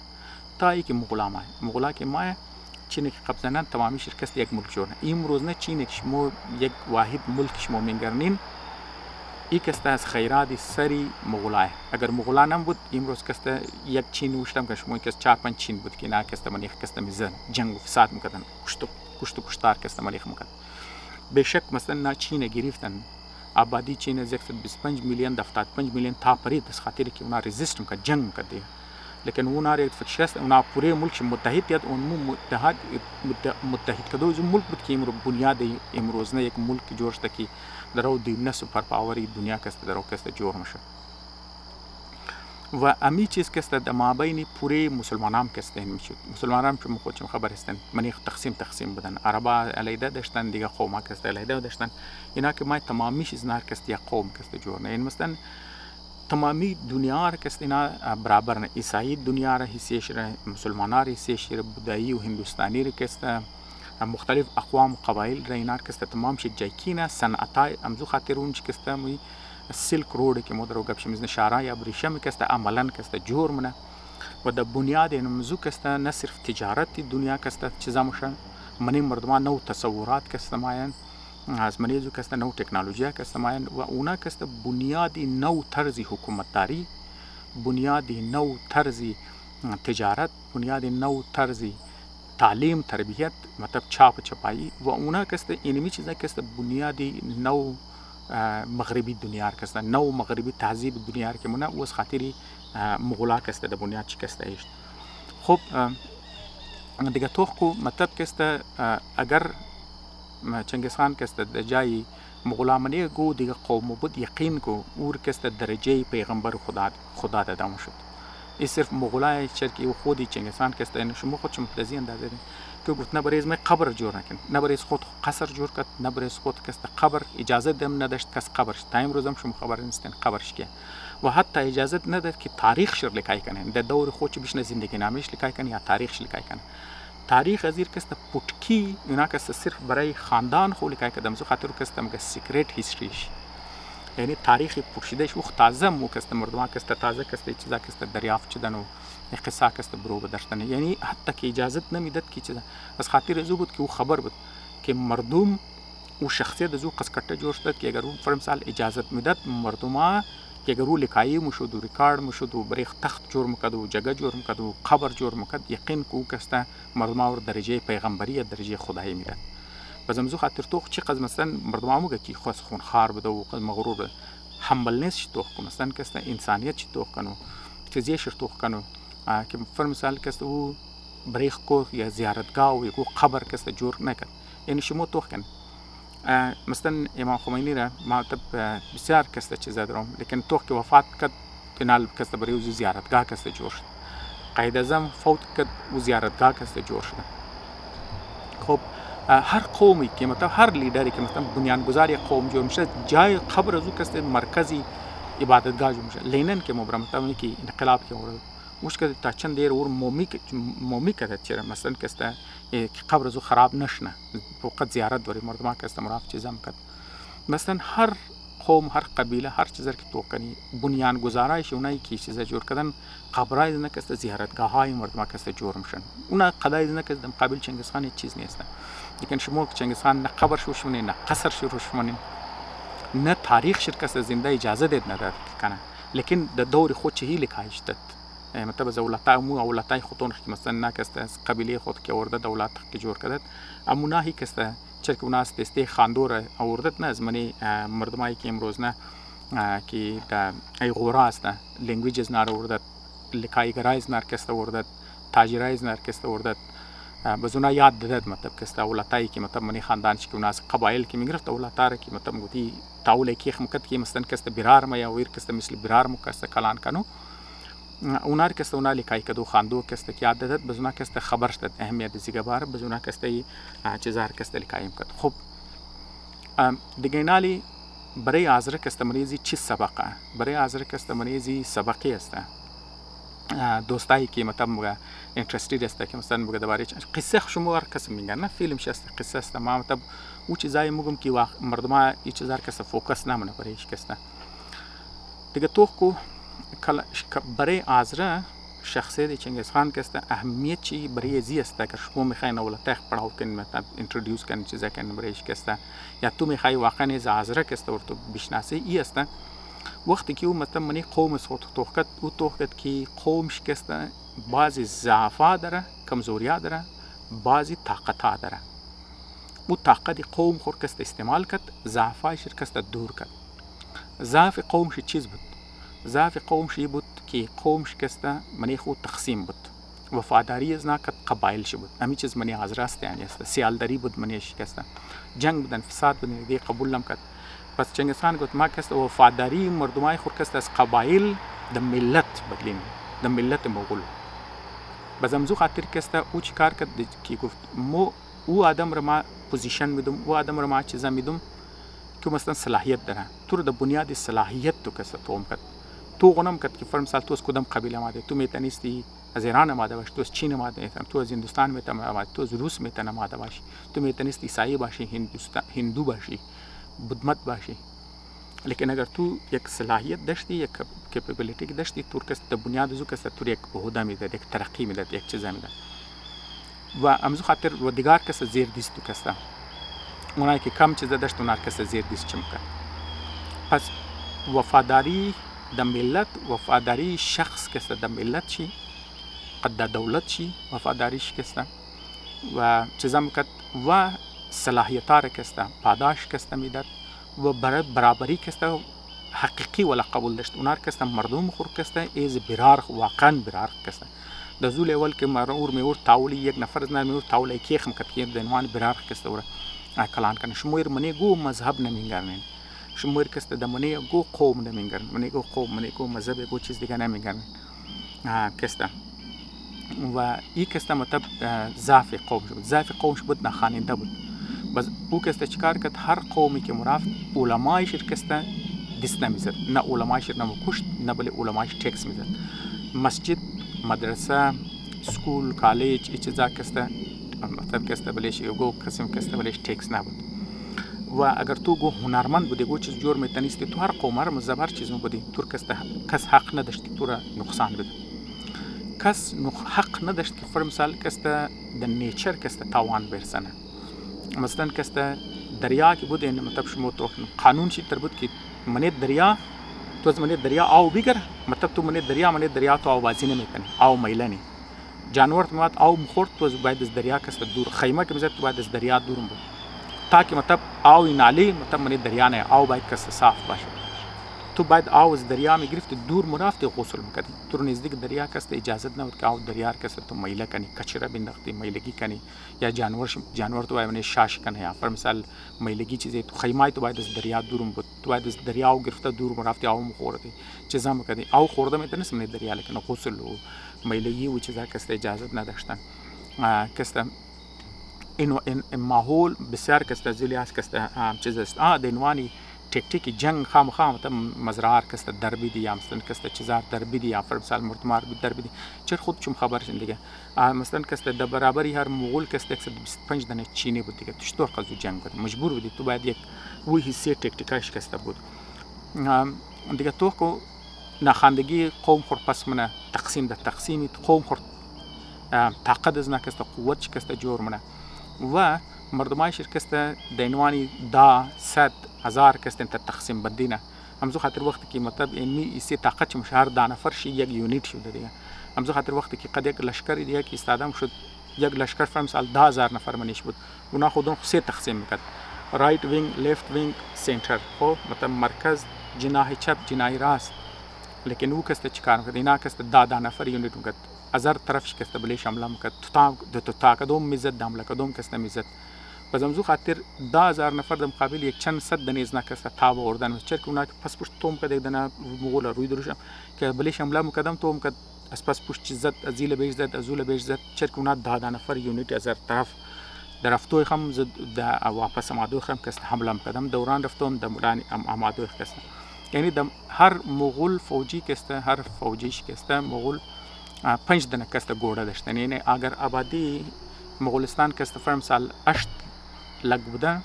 تا ای که مغولا که ماه چین که قبضنن تمامی شرکست یک ملک جوړه امروز نه چین که شما یک واحد ملک شما میگرنین ای که است از خیرات سری مغولای اگر مغولا نم بود امروز که است یک چین وشتم که شما که 4-5 چین بود که نه که است منیخ که است میزن جنگ و فساد میکردن کشتار که است منیخ میکرد بشک مثلا نه چین گرفتن آبادی چین از 125 میلیون د 75 میلیون تا پرید از خاطر که اونا رزिस्ट میکرد جنگ میکرد لیکن اونا را فکرشست اونا پوره ملک متحد یاد اون متحد کدو از ملک بود که امروز بنیاد امروز نه یک ملک جوړ شده که درو د نه سوپر پاوری دنیا کست درو کست جوړ مشه و امی چیز که است در مابین پوره مسلمانان که است میشد. مسلمانان که خودشون خبر هستند منی تقسیم بدن، عربا علیده داشتن، دیگه قوم که است علیده داشتن، اینا که ما تمامی چیز نار که است یا قوم که است جور نه. این مثلا تمامی دنیا را که است اینا برابر نه. عیسائی دنیا را حیثیتش را، مسلمانان را حیثیتش را، بودایی و هندوستانی را که است مختلف اقوام و قبایل را اینا که است تمام شد جایکینه صنعتای امزو خاطر اون که است می سیلک رود که مدرو گپ شمیز نشارای ابریشم که است عملاً که است جور منه و در بنیاد امزو که است نه صرف تجارت دنیا که است چیزا مشان منی مردمان نو تصورات که است ماین از منی زو که است نو تکنولوژی که است ماین و اونا که است بنیادی نو طرز حکومتداری، بنیادی نو طرز تجارت، بنیادی نو طرز تعلیم تربیت مطلب چاپ چپایی و اونا که است اینمی چیزا که است بنیادی نو مغربی دنیا که است نو مغربی تهذیب دنیا که مونه و از خاطری مغولا که است در بنیاد چی که است ایشت. خب دیگه توخ کو مطلب که است اگر چنگیز خان که است در جای مغولا منی گو دیگه قوم بود یقین کو اور که است درجه پیغمبر خدا دادم شد. این صرف مغولای چرکی و خودی چنگیز خان که است این شما خودش متلزی اندازه که گفت نه برای قبر جور نکن، نه برای خود قصر جور کرد، نه برای خود کست قبر اجازه دم نداشت کس قبرش تایم روزم شما خبر نیستن قبرش که و حتی اجازه نداد که تاریخ شر لکای کنه در دور خودش بیشتر زندگی نامش لکای کنه یا تاریخش لکای کنه. تاریخ ازیر کست پوتکی اینا کست صرف برای خاندان خو لکای کدم زو خاطر کست مگه سیکرت هیستریش یعنی تاریخی پرشیدهش وقت تازه مو کست مردمان کست تازه کست چیزا کست دریافت شدن و قصه کست برو بداشتن یعنی حتی که اجازه نمیداد که چیزا از خاطر زو بود که او خبر بود که مردم او شخصیت زو قسکټه جوړ شد که اگر او فرمثال اجازه میداد مردما که اگر او لکایی مشود و ریکارد مشود و بریخ تخت جوړ مکد و جگه جوړ مکد و قبر جوړ مکد یقین کو کسته مردما ور درجه پیغمبری درجه خدایی میداد. بزمزو خاطر توخ چی قز مثلا مردما موگه کی خاص خون خار بده و قز مغرور حملنس چی توخ کو مثلا کسته انسانیت چی توخ کنو چیزی شر توخ کنو که فرمثال کسته او بریخ کو یا زیارتگاه و یکو قبر کسته جوړ نکد یعنی شما توخ کن مثلا امام خمینی را ما تب بسیار کسته چیزا دارم لیکن توخ که وفات کد کنال کسته بری زیارتگاه کسته جوړ شد. قائد اعظم فوت کد و زیارتگاه کسته جوړ شد. خب هر قومی که مطلب هر لیدری که مثلا بنیانگذار قوم جوړ میشه جای قبر ازو کسته مرکزی عبادتگاه جوړ میشه. لینن که مبرم مثلا کی انقلاب که ورد مشکل تا چند دیر اور مومی کرد چرا مثلا کسته قبر ازو خراب نشنه فقط زیارت دوری مردم کسته مراف چیزم کرد. مثلا هر قوم هر قبیله هر چیزر که تو کنی بنیانگذارایش اونایی که چیزا جور کردن قبرای نه کسته زیارتگاه های مردم کسته جور میشن. اونا قضای نه کسته مقابل چنگیز خان چیز نیست. لیکن شما چنگیز خان نه قبر شو شونین نه قصر شو شونین نه تاریخ شرکت زنده اجازه دید نداد کنه لیکن در دور خود چه هیلی کاهش داد مطلب از اولتای مو اولتای خودون که مثلا نکسته از قبیله خود که ورده دولت که جور کردد امونا هی کسته چرک اوناس دسته خاندور آوردد نه از منی مردمایی که امروز نه که در ای غورا است لنگویجز نار آوردد لکایگرایز نار کسته آوردد تاجرایز نار کسته آوردد بزونا یاد داد مطلب کسته اولتایی که مطلب منی خاندانش که اوناس قبایل که میگرفت اولتاره که مطلب گوتی تاول کیخ مکد که مثلا کسته برار ما یا ویر کسته مثل برار مو کسته کلان کنو اونار کسته اونا لکای کدو خاندو کسته که یاد داد بزونا کسته خبر شد اهمیت زیگه بار بزونا کسته چیزار کسته لکایم کد. خب دیگه نالی برای آزر کسته مریضی چی سبقه برای آزر کسته مریضی سبقی است دوستایی که مطلب مگه انترستید است که مثلا مگه دوباره قصه شما هر کس میگن نه فیلم شست قصه است ما مطلب او چیزای مگم که مردما این چیزار کس فوکس نمونه برایش کسته دیگه تو کو برای آزره شخصیت چنگیز خان کسته اهمیت چی برای زی است که شما میخواین اولتای پڑاو کن مطلب انترودیوس کن چیزا کن برایش کسته یا تو میخوای واقعا از آزره کسته ورتو بشناسی ای است وقتی که او مثلا منی قوم صوت توخت او توخت که قومش کسته بعضی ضعفا داره کمزوریا داره بعضی طاقتا داره او طاقت قوم خور کسته استعمال کرد ضعفایش کسته دور کرد. ضعف قومش چیز بود ضعف قومش بود که قومش کسته منی خود تقسیم بود وفاداری از ناکت قبایل شد بود همین چیز منی حاضراست یعنی است سیالداری بود منیش کسته جنگ بودن فساد بودن دی قبول نم کرد. پس چنگیز خان گفت ما کسته وفاداری مردمای خود کسته از قبایل د ملت بدلیم، د ملت مغول. بزمزو خاطر کسته او چی کار کرد که گفت او آدم را ما پوزیشن میدم، او آدم را ما چیزا میدم که مثلا صلاحیت داره. تو رو د بنیاد صلاحیت تو کسته توم کرد. تو غنم کرد که فرم سال تو از کدام قبیله آمده، تو میتونستی از ایران آمده باشی، تو از چین آمده، تو از هندوستان میتونی آمده، تو از روس میتونی آمده باشی، تو میتونستی عیسائی باشی، هندو باشی، بدمت باشی. لیکن اگر تو یک صلاحیت داشتی، یک کپیبلیتی داشتی، تو کس د بنیاد زو کس تو یک عهده میداد، یک ترقی میداد، یک چیز میداد. و امزو خاطر و دیگر کس زیر دیست تو کسته. اونایی که کم چیز داشت اونها کس زیر دیست چم کرد. پس وفاداری د ملت، وفاداری شخص کسته د ملت چی، قد د دولت چی وفاداریش کسته و چیزا میکرد و صلاحیتار کسته، پاداش کسته میداد و برابری کسته حقیقی ولا قبول داشت. اونار کسته مردم خور کسته ایز برار، واقعا برار کسته. د زول اول که مرور میور تاولی یک نفر از میور تاولی کیخم کد که دنوان برار کسته ورا کلان کنه. شمویر منی گو مذهب نمیگرنین، شمویر کسته د منی گو قوم نمیگرن، منی گو قوم، منی گو مذهب، گو چیز دیگه نمیگرن کسته. و این کسته مطلب ضعف قوم شد، ضعف قومش بود نخاننده بود. بس او کسته چیکار کرد؟ هر قومی که مرافت علمایش کسته دست نمیزد، نه علمایش نمو کشت، نه بله علمایش تکس میزد. مسجد، مدرسه، سکول، کالج، ای چیزا کسته مطلب کسته بلش گو قسم کسته بلش تکس نبود. و اگر تو گو هنرمند بودی، گو چیز جور میتونستی، تو هر قوم هر مذهب هر چیز بودی، تو کسته کس حق نداشت که تو را نقصان بده. کس حق نداشت که فر مثال کسته د نیچر کسته تاوان برسنه. مثلا کسته دریا که بود این مطلب شما تو قانون چی تر بود که منی دریا تو از منی دریا آو بگر، مطلب تو منی دریا تو آو بازی نمیکنی، آو میلنی. جانور تو میاد آو مخورد، تو از باید از دریا کسته دور، خیمه که میزد تو باید از دریا دورم بود. تا که مطلب آو نالی مطلب منی دریا نه، آو باید کسته صاف باشه. تو باید آو از دریا میگرفتی دور مرافتی غسل میکردی. تو رو نزدیک دریا کسته اجازت نبود که آو دریا کسته تو میله کنی، کچره بنداختی، میلگی کنی، یا جانور تو باید شاش کنه، یا پر مثال میلگی چیزی تو خیمه تو باید از دریا دورم بود. تو باید از دریا آو گرفته دور مرافتی آو مخوردی، چیزا میکردی. آو خورده میتونست من دریا، لیکن غسل و میلگی و چیزا کسته اجازت نداشتن. کسته این ماحول بسیار کسته زلیاس کسته چیز است. دینوانی تکتیکی جنگ خام تا مزرعه کسته دربی دی، یا مثلا کسته چیزار دربی دی، یا فرمسال مرتمار دربی دی. چرا خود چون خبرشن دیگه. مثلا کسته در برابری هر مغول کسته 125 دانه چینی بود دیگه. توش طور قضیه جنگ بود. مجبور بودی تو باید یک وی حسی تکتیکاش کسته بود. دیگه تو کو نخاندگی قوم خور پس منه تقسیم ده تقسیمی قوم خور طاقت از نکسته قوت کسته جور منه و مردمای شرکسته دینوانی دا 100,000 کسته انت تقسیم بدینه. همزو خاطر وقتی که مطلب اینمی اسی طاقت مشهر دانه فرشی یک یونیت شده دیگه. همزو خاطر وقتی که قد یک لشکری دیگه که استادم شد، یک لشکر فرمسال 10,000 نفر منیش بود. اونا خودون سه تقسیم میکرد، رایت وینگ، لیفت وینگ، سنتر. خب مطلب مرکز، جناح چپ، جناح راست. لیکن او کسته چیکار میکرد؟ اینا کسته 10 نفر یونیت میکرد. از هر طرفش کسته بلیش حمله میکرد. تو کدوم میزد حمله، کدوم کسته میزد. پس امزو خاطر 10,000 نفر در مقابل یک چند صد دنیز نکسته تاب آوردن. چرا که اونا پس پشت توم کده دنا مغول روی دروشم که بلیش حمله میکردم توم کد از پس پشت چیزت ازیل بیش زد، ازول بیش زد. چرا که اونا 10 نفر یونیت از هر طرف در رفتوی خم زد د واپس آمادوی خم کسته حمله میکردم. دوران رفتم در مولانی آمادوی کسته. یعنی در هر مغول فوجی کسته، هر فوجیش کسته مغول 5 دنه کسته گوڑه داشتن. یعنی اگر آبادی مغولستان کسته فرم سال 8 لگ بوده،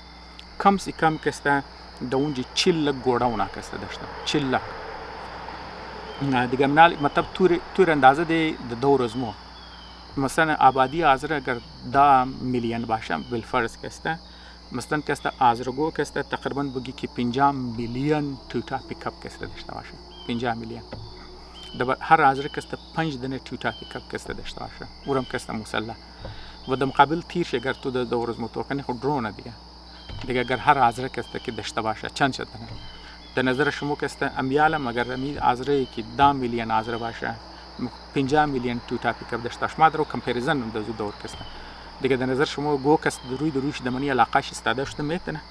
کم سی کم کسته در اونجا 40 لگ گوڑه اونا کسته داشتن. 40 لگ دیگه منال مطلب تور اندازه دی دو روزمو. مثلا آبادی آزره اگر 10 میلیون باشه بالفرض کسته، مثلا کسته آزرگو کسته تقریبا بگی که 50 میلیون توتا پیکاپ کسته داشته باشه. 50 میلیون دبر هر آزره کسته 5 دنه توتا پیکاپ کسته داشته باشه. ورم کسته مسلح و در مقابل تیرش اگر تو در دو روز متوقع خود درونه دیگه اگر هر آزره کسته که داشته باشه چند شد دنه در نظر شما کسته امیاله مگر امی آزره که 10 میلیون آزره باشه 50 میلیون توتا پیکاپ داشته باشه. ما درو کمپریزن در زو دور کسته دیگه در نظر شما گو کس روی دروش دمانی علاقهش استاده شده میتونه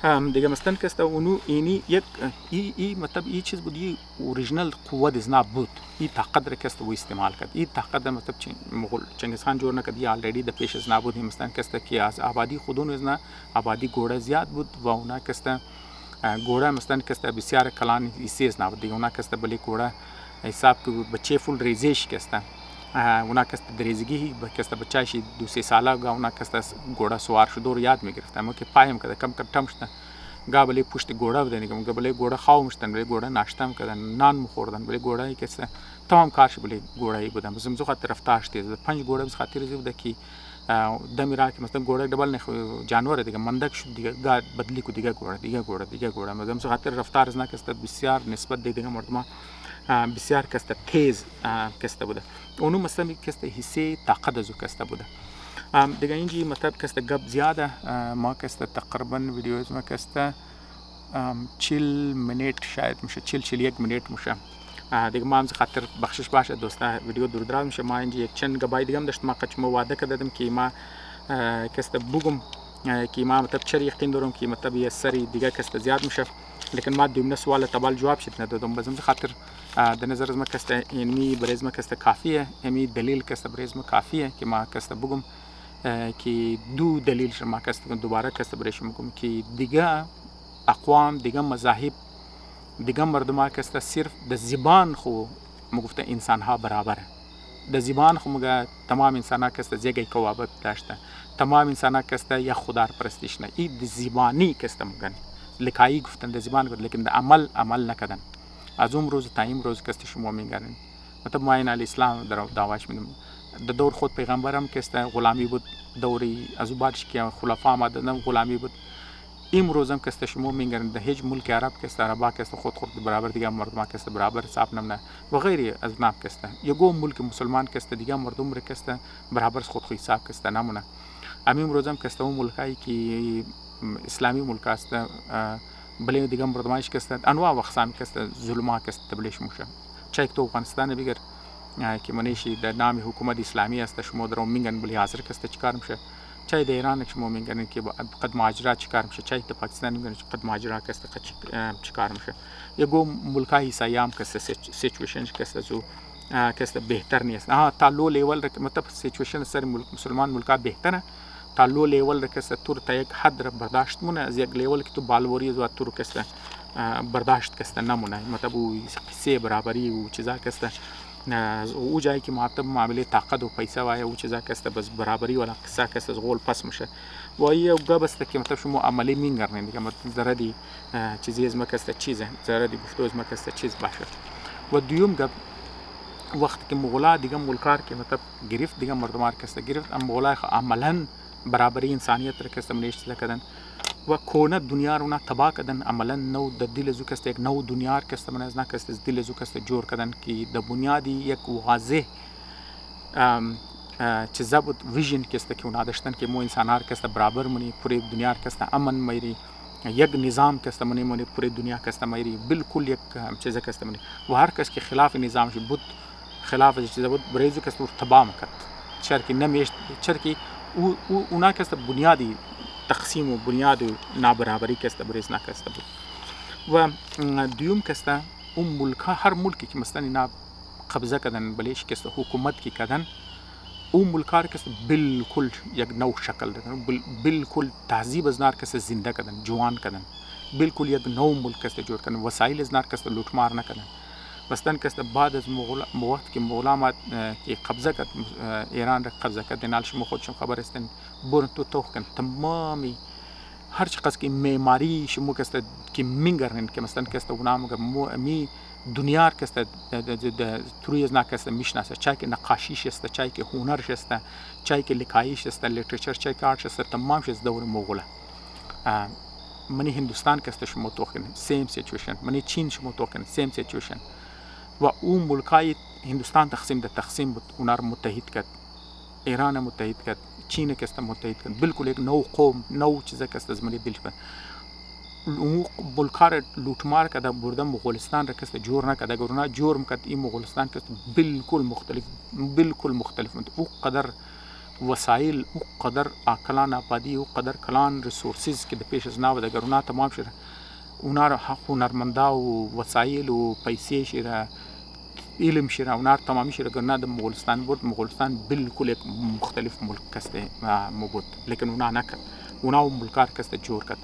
دیگه مثلا که اونو اینی یک ای مطلب این چیز بود، این اوریجینال قوت از بود، این طاقت را که و استعمال کرد. این طاقت مطلب چنگیز خان جور نکرد، این آلردی در پیش از بود. مثلا که از آبادی خودون از آبادی گوڑه زیاد بود و اونا که گوڑه مثلا که بسیار کلان ایسی از بود دیگه. اونا که بلی گوڑه حساب که بچه فول ریزش که اونا که دریزگی که بچه‌ش 2-3 ساله اونا که گوڑه سوار شد و یاد میگرفت. اما که پایم که کم کم شد گابلی پشت گوڑه بودن که گابلی گوڑه خواهم شدن، بلی گوڑه ناشتم کردن، نان می‌خوردن، بلی گوڑه که تمام کارش بلی گوڑه بودن. مثلا زو خاطر رفتارش تیز 5 گوڑه بس خاطر زیاد که دمی را که مثلا گوڑه دبل نخ جانور دیگه مندک شد دیگه گاد بدلی کو دیگه گوڑه مثلا زو خاطر رفتار از نکست بسیار نسبت دیگه مردم بسیار کسته تیز کسته بوده. اونو مثلا کسته حسی طاقت ازو کسته بوده دیگه. اینجی مطلب کسته گپ زیاده. ما کسته تقریبا ویدیوز ما کسته 40 منیت شاید میشه، 40-41 منیت میشه دیگه. ما هم خاطر بخشش باشه دوستا ویدیو دور دراز میشه. ما اینجا یک چند گبای دیگه هم داشت، ما قچ وعده کردم که ما کسته بگم که ما مطلب چر یقین دارم که مطلب یه سری دیگه کسته زیاد میشه، لیکن ما دومنه سوال تبال جواب شد ندادم. بازم خاطر در نظر از ما کسته اینمی برای ما کسته کافیه، امی دلیل کسته برای ما کافیه که ما کسته بگم که دو دلیل شما کسته دوباره کسته برای شما بگم که دیگه اقوام دیگه مذاهب دیگه مردم کسته صرف د زبان خو مگفته انسان ها برابره. د زبان خو مگه تمام انسان ها کسته زیگه کوابت داشته، تمام انسان ها کسته یا خدا پرستش نه. ای د زبانی کسته مگن لکایی گفتن د زبان گفت، لیکن د عمل نکردن. از اون روز تا این روز کسته شما میگن مطلب ما این اسلام در دعواش میدم. د دور خود پیغمبرم کسته غلامی بود، دوری از او بعدش که خلفا آمدن غلامی بود. امروزم کسته شما میگن در هیچ ملک عرب کسته عربا کسته خود برابر دیگه مردم کسته برابر حساب نمونه و غیره از نام کسته. یگو ملک مسلمان کسته دیگه مردم را کسته برابر خود حساب کسته نمونه. امروزم کسته اون ملکایی که اسلامی ملک است بله دیگه مردمایش کسته انواع و اقسام کسته ظلم‌ها کسته تبلیش میشه. چه تو افغانستان بگیر که منیشی در نام حکومت اسلامی است شما درو میگن بله حاضر کسته چیکار میشه. چای د ایران شما میگن که قد مهاجرت چیکار میشه، چای د پاکستان میگن قد مهاجرت کسته چیکار میشه. یگو ملکای سیام کسته سیچویشن کسته زو کسته بهتر نیست. تا لو لیول مطلب سیچویشن سر مسلمان ملکا بهتره، تا لو لیول کسته تور تا یک حد را برداشت مونه، از یک لیول که تو بالوری از تور کسته برداشت کسته نمونه. مطلب او حصه برابری و چیزا کسته او جایی که معتب معامله طاقت و پیسه وای او چیزا کسته بس برابری ولا قصه کسته از غول پس میشه و یه گبسته که مطلب شما عملی میگرنین دیگه مطلب زردی چیزی از ما کسته چیزه زردی گفتو از ما کسته چیز باشه. و دوم گب وقت که مغولا دیگه ملکار که مطلب گرفت دیگه مردمار کسته گرفت ام مغولا عملا برابری انسانیت را کسته منیش چیزا کردن و کونه دنیا رو نه تباه کردن. عملا نو د دل زو کسته یک نو دنیا کسته من از نه کسته دل زو کسته جور کردن که د بنیادی یک واضح چیزا بود ویژن کسته که اونا داشتن که مو انسان هر کسته برابر منی پوری دنیا کسته امن میری یک نظام کسته منی پوری دنیا کسته میری بالکل یک چیزا کسته منی و هر کس که خلاف نظام شد بود خلاف چیزا بود بریزو کسته تباه کرد چرکی نمیشت چرکی اونا کسته بنیادی تقسیم و بنیاد و نابرابری کسته بریز نکسته بود. و دیوم کسته اون ملکا هر ملکی که مثلا اینا قبضه کردن بلیش کسته حکومت کی کردن اون ملکا کسته بالکل یک نو شکل دادن، بالکل تهذیب از نار کسته زنده کردن، جوان کردن، بالکل یک نو ملک کسته جور کردن، وسایل از نار کسته لوټمار نکردن. مثلا کسته بعد از وقت که مغول که قبضه کرد ایران را قبضه کرد نال شما خودشون خبر هستن برن تو توخ کن تمامی هر چقدر که معماری شما کسته که میگرن که مثلا کسته اونام می دنیا کسته توی از نکسته میشناسه، چای که نقاشیش است، چای که هنرش است، چای که لکایش است، لیترچر چای که آرتش است، تمامش از دور مغول. منی هندوستان کسته شما توخ کن سیم سیچویشن، منی چین شما توخ کن سیم سیچویشن و اون ملکای هندوستان تقسیم بود اونا رو متحد کرد، ایران متحد کرد، چین کسته متحد کرد، بالکل یک نو قوم نو چیزا کسته از ملی دلش کرد. اون ملکا رو لوټمار کرده برده مغولستان را کسته جور نکرد. اگر اونا جور میکرد این مغولستان کسته بالکل مختلف او قدر وسایل او قدر کلان آبادی او قدر کلان ریسورسز که د پیش از ناو دگر اونا تمام شده اونا را هنرمندا و وسایل و پیسې شده علم شده اونا تمامی شده گرنه د مغولستان بود. مغولستان بالکل یک مختلف ملک کسته بود لیکن اونا نکرد. اونا ملکار کسته جور کرد.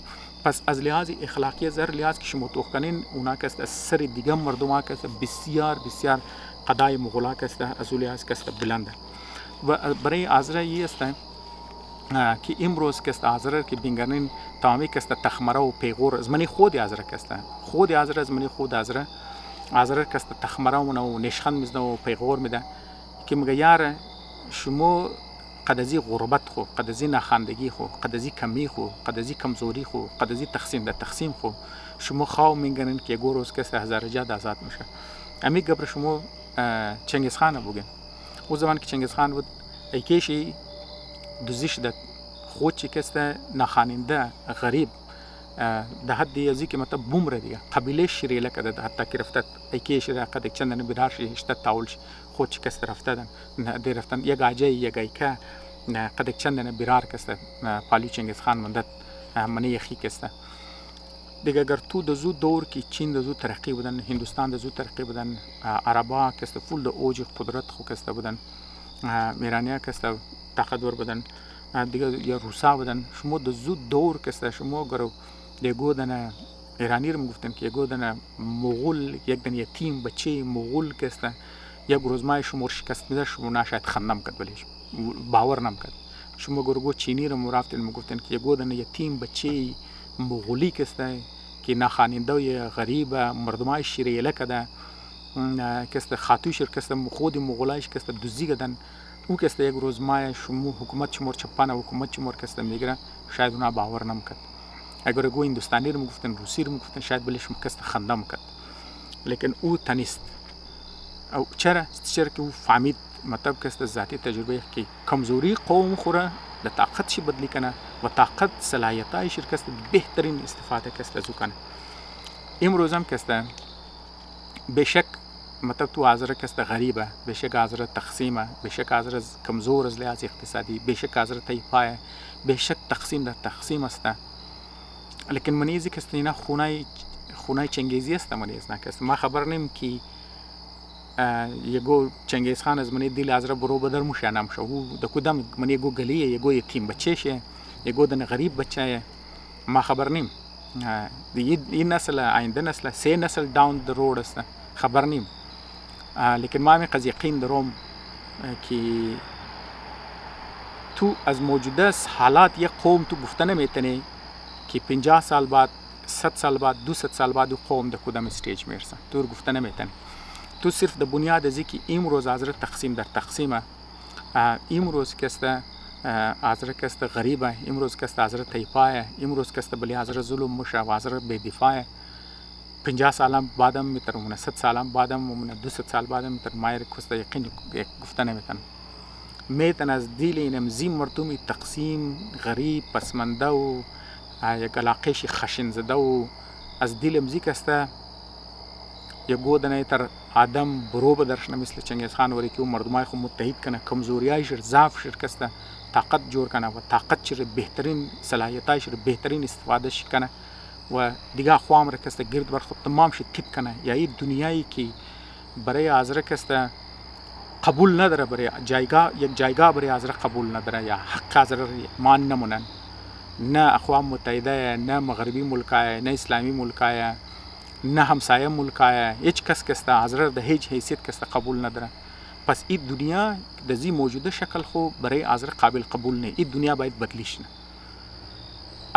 پس از لحاظ اخلاقی زر لحاظ که شما توخکنین اونا کسته از سر دیگه مردم کسته بسیار بسیار قضای مغولا کسته از لحاظ کسته بلنده. و برای آذره یه است که امروز کسته آذره که بینگرنین تمامی کسته تخمره و پیغور از منی خود آذره کسته خود آذره از منی خود آذره کسته تخمره و نشخند میزنه و پیغور میده که میگه یاره شما قد ازی غربت خو، قد ازی نخندگی خو، قد ازی کمی خو، قد ازی کمزوری خو، قد ازی تقسیم خو شما خواه میگنین که یه روز کسی هزارجاد آزاد میشه. امی گبر شما چنگیز خان بگین. او زمان که چنگیز خان بود ایکیشی دوزیش داد خود چی کسته نخاننده غریب ده حدی ازی که مطلب بومره دیگه قبیله شریله کده ده حتی که رفتد ایکیشی را قد چندن بیدارشی هشتد تاولش خود چی کسته رفتدن دی رفتن یک آجه یک ایکه قد چندن بیرار کسته پالی چنگیز خان مندد منی یخی کسته دیگه اگر تو د زو دور کې چین د زو ترقی بودن هندوستان د زو ترقی بودن عربا کسته فول د اوج قدرت خو کسته بودن ایرانیا کسته طاقتور بودن دیگه یا روسا بودن شما د زو دور کسته شما گرو دیگو دنه ایرانی رو میگفتن که یگو دنه مغول یک دنه یتیم بچه مغول کسته یک روزمای شما شکست میده شما نشاید خندم کد ولیش باور نم کد شما گرگو چینی رو مرفتن میگفتن که یگو دنه یتیم بچه مغولی کسته که نخاننده و غریب مردمای شریله کده کسته خاتوشر کسته خود مغولایش کسته دوزی کدن او کسته یک روز مای شما حکومت چمور چپانه حکومت چمور کسته میگیره شاید اونا باور نم کد. اگر گو هندوستانی رو میگفتن روسی رو میگفتن شاید بلش کسته خندم کد لیکن او تنیست. او چرا که او فهمید مطلب کسته ذاتی تجربه که کمزوری قوم خوره د طاقت شي بدلی کنه و طاقت صلاحیتای شرکت بهترین استفاده کسته زو کنه. امروز هم کسته بشک مطلب تو آذره کسته غریبه بشک آذره تقسیمه بشک آذره کمزور از لحاظ اقتصادی بشک آذره تیپایه بشک تقسیم در تقسیم است لیکن منیزی کسته اینا خونای چنگیزی است منیز نکست. ما خبر نیم که یگو چنگیز خان از منی دیل آذره برو بدر مشانم شو او د کدام منی یگو گلیه یگو یتیم بچه شه یگو دن غریب بچه ما خبر نیم این نسل آینده نسل سه نسل داون د رود است خبر نیم لیکن ما می قضیه یقین دارم که تو از موجوده حالات یک قوم تو گفته نمیتونی که 50 سال بعد 100 سال بعد 200 سال بعد قوم د کدام استیج میرسه تو گفته نمیتونی. تو صرف د بنیاد ازی که امروز آذره تقسیم در تقسیمه امروز کسته آذره کسته غریبه امروز کسته آذره تیپایه امروز کسته بلی آذره ظلم مشه و آذره بیدفاعه 50 سال بعدم میتر 100 سال بعدم 200 سال بعدم میتر مایر کسته یقین گفته نمیتن میتن از دیل اینم زیم مردمی تقسیم غریب پسمنده و یک علاقهش خشن زده و از دیل امزی کسته یگو دنه تر آدم برو بدرش مثل چنگیز خان وری که مردمای خو متحد کنه کمزوریای شر ضعف شر کسته طاقت جور کنه و طاقت شر بهترین صلاحیتای شر بهترین استفاده ش کنه و دیگه خوام را کسته گرد بر خود تمام ش تیپ کنه یا این دنیایی که برای آذره کسته قبول نداره برای یک جایگاه برای آذره قبول نداره یا حق آذره مان نمونن نه اقوام متحده نه مغربی ملکای نه اسلامی ملکای نه همسایه ملکای هیچ کس کسته آذره ده هیچ حیثیت کسته قبول نداره. پس این دنیا د زی موجوده شکل خو برای آذره قابل قبول نه. این دنیا باید بدلیش نه.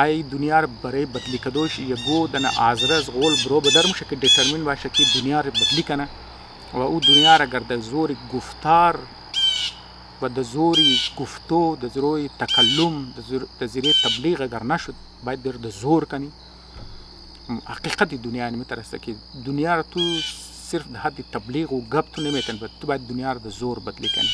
ای دنیا رو برای بدلی کدوش یگو دنه آذره از غول برو بدر مشه که دیترمین باشه که دنیا رو بدلی کنه و او دنیا را اگر د زور گفتار و د زور گفتو د زور تکلم د زیر تبلیغ اگر نشد باید در د زور کنی. حقیقت دنیا نمیترسه که دنیا رو تو صرف ده حد تبلیغ و گپ تو نمیتن تو باید دنیا رو ده زور بدلی کنی.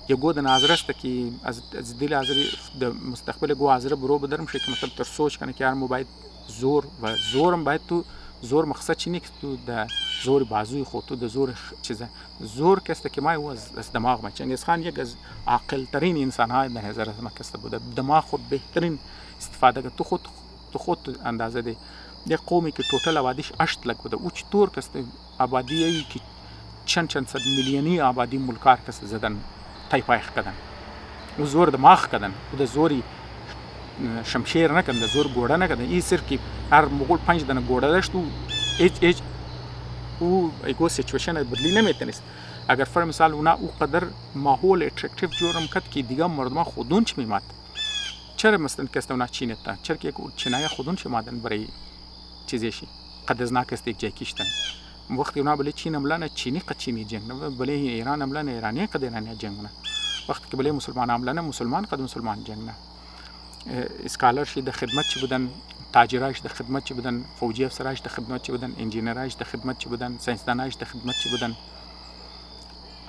یگو د آذره است که از دل آذره د مستقبل گو آذره برو بدر میشه که مطلب تر سوچ کنه که مو باید زور و زورم باید تو زور مقصد چی نیست تو در زور بازوی خود، تو در زور چیزه. زور کسته که ما از دماغ ما. چنگیز خان یک از عاقل ترین انسان های در نظر از ما کسته بوده. دماغ خود بهترین استفاده کرد. تو خود اندازه ده. یک قومی که توتال آبادیش 8 لک بوده. او چطور کسته آبادی که چند صد میلیونی آبادی ملکار کسته زدن تایپایخ کردن. او زور دماغ کردن. او در زوری شمشیر نکردن، زور گوڑه نکردن. این صرف که هر مغول 5 دانه گوڑه داشت و او ایگو سیچویشن بدلی نمیتونست. اگر فر مثال اونا او قدر ماحول اترکتیو جورم کرد که دیگه مردم خودونچ میماد. چرا مثلا کسته اونا چینه تا؟ چرا که چینای خودونچ مادن برای چیزیشی قدرناک است یک جای کشتن. وقتی اونا بله چین املانه چینی قد چینی جنگ نه، بله ایران املانه ایرانی قد ایرانی جنگ نه. وقتی که بله مسلمان املانه مسلمان قد مسلمان جنگ نه. اسکالرشی در خدمت چی بودن، تاجرایش در خدمت چی بودن، فوجی افسرایش در خدمت چی بودن، انجینرایش در خدمت چی بودن، ساینسدانایش در خدمت چی بودن.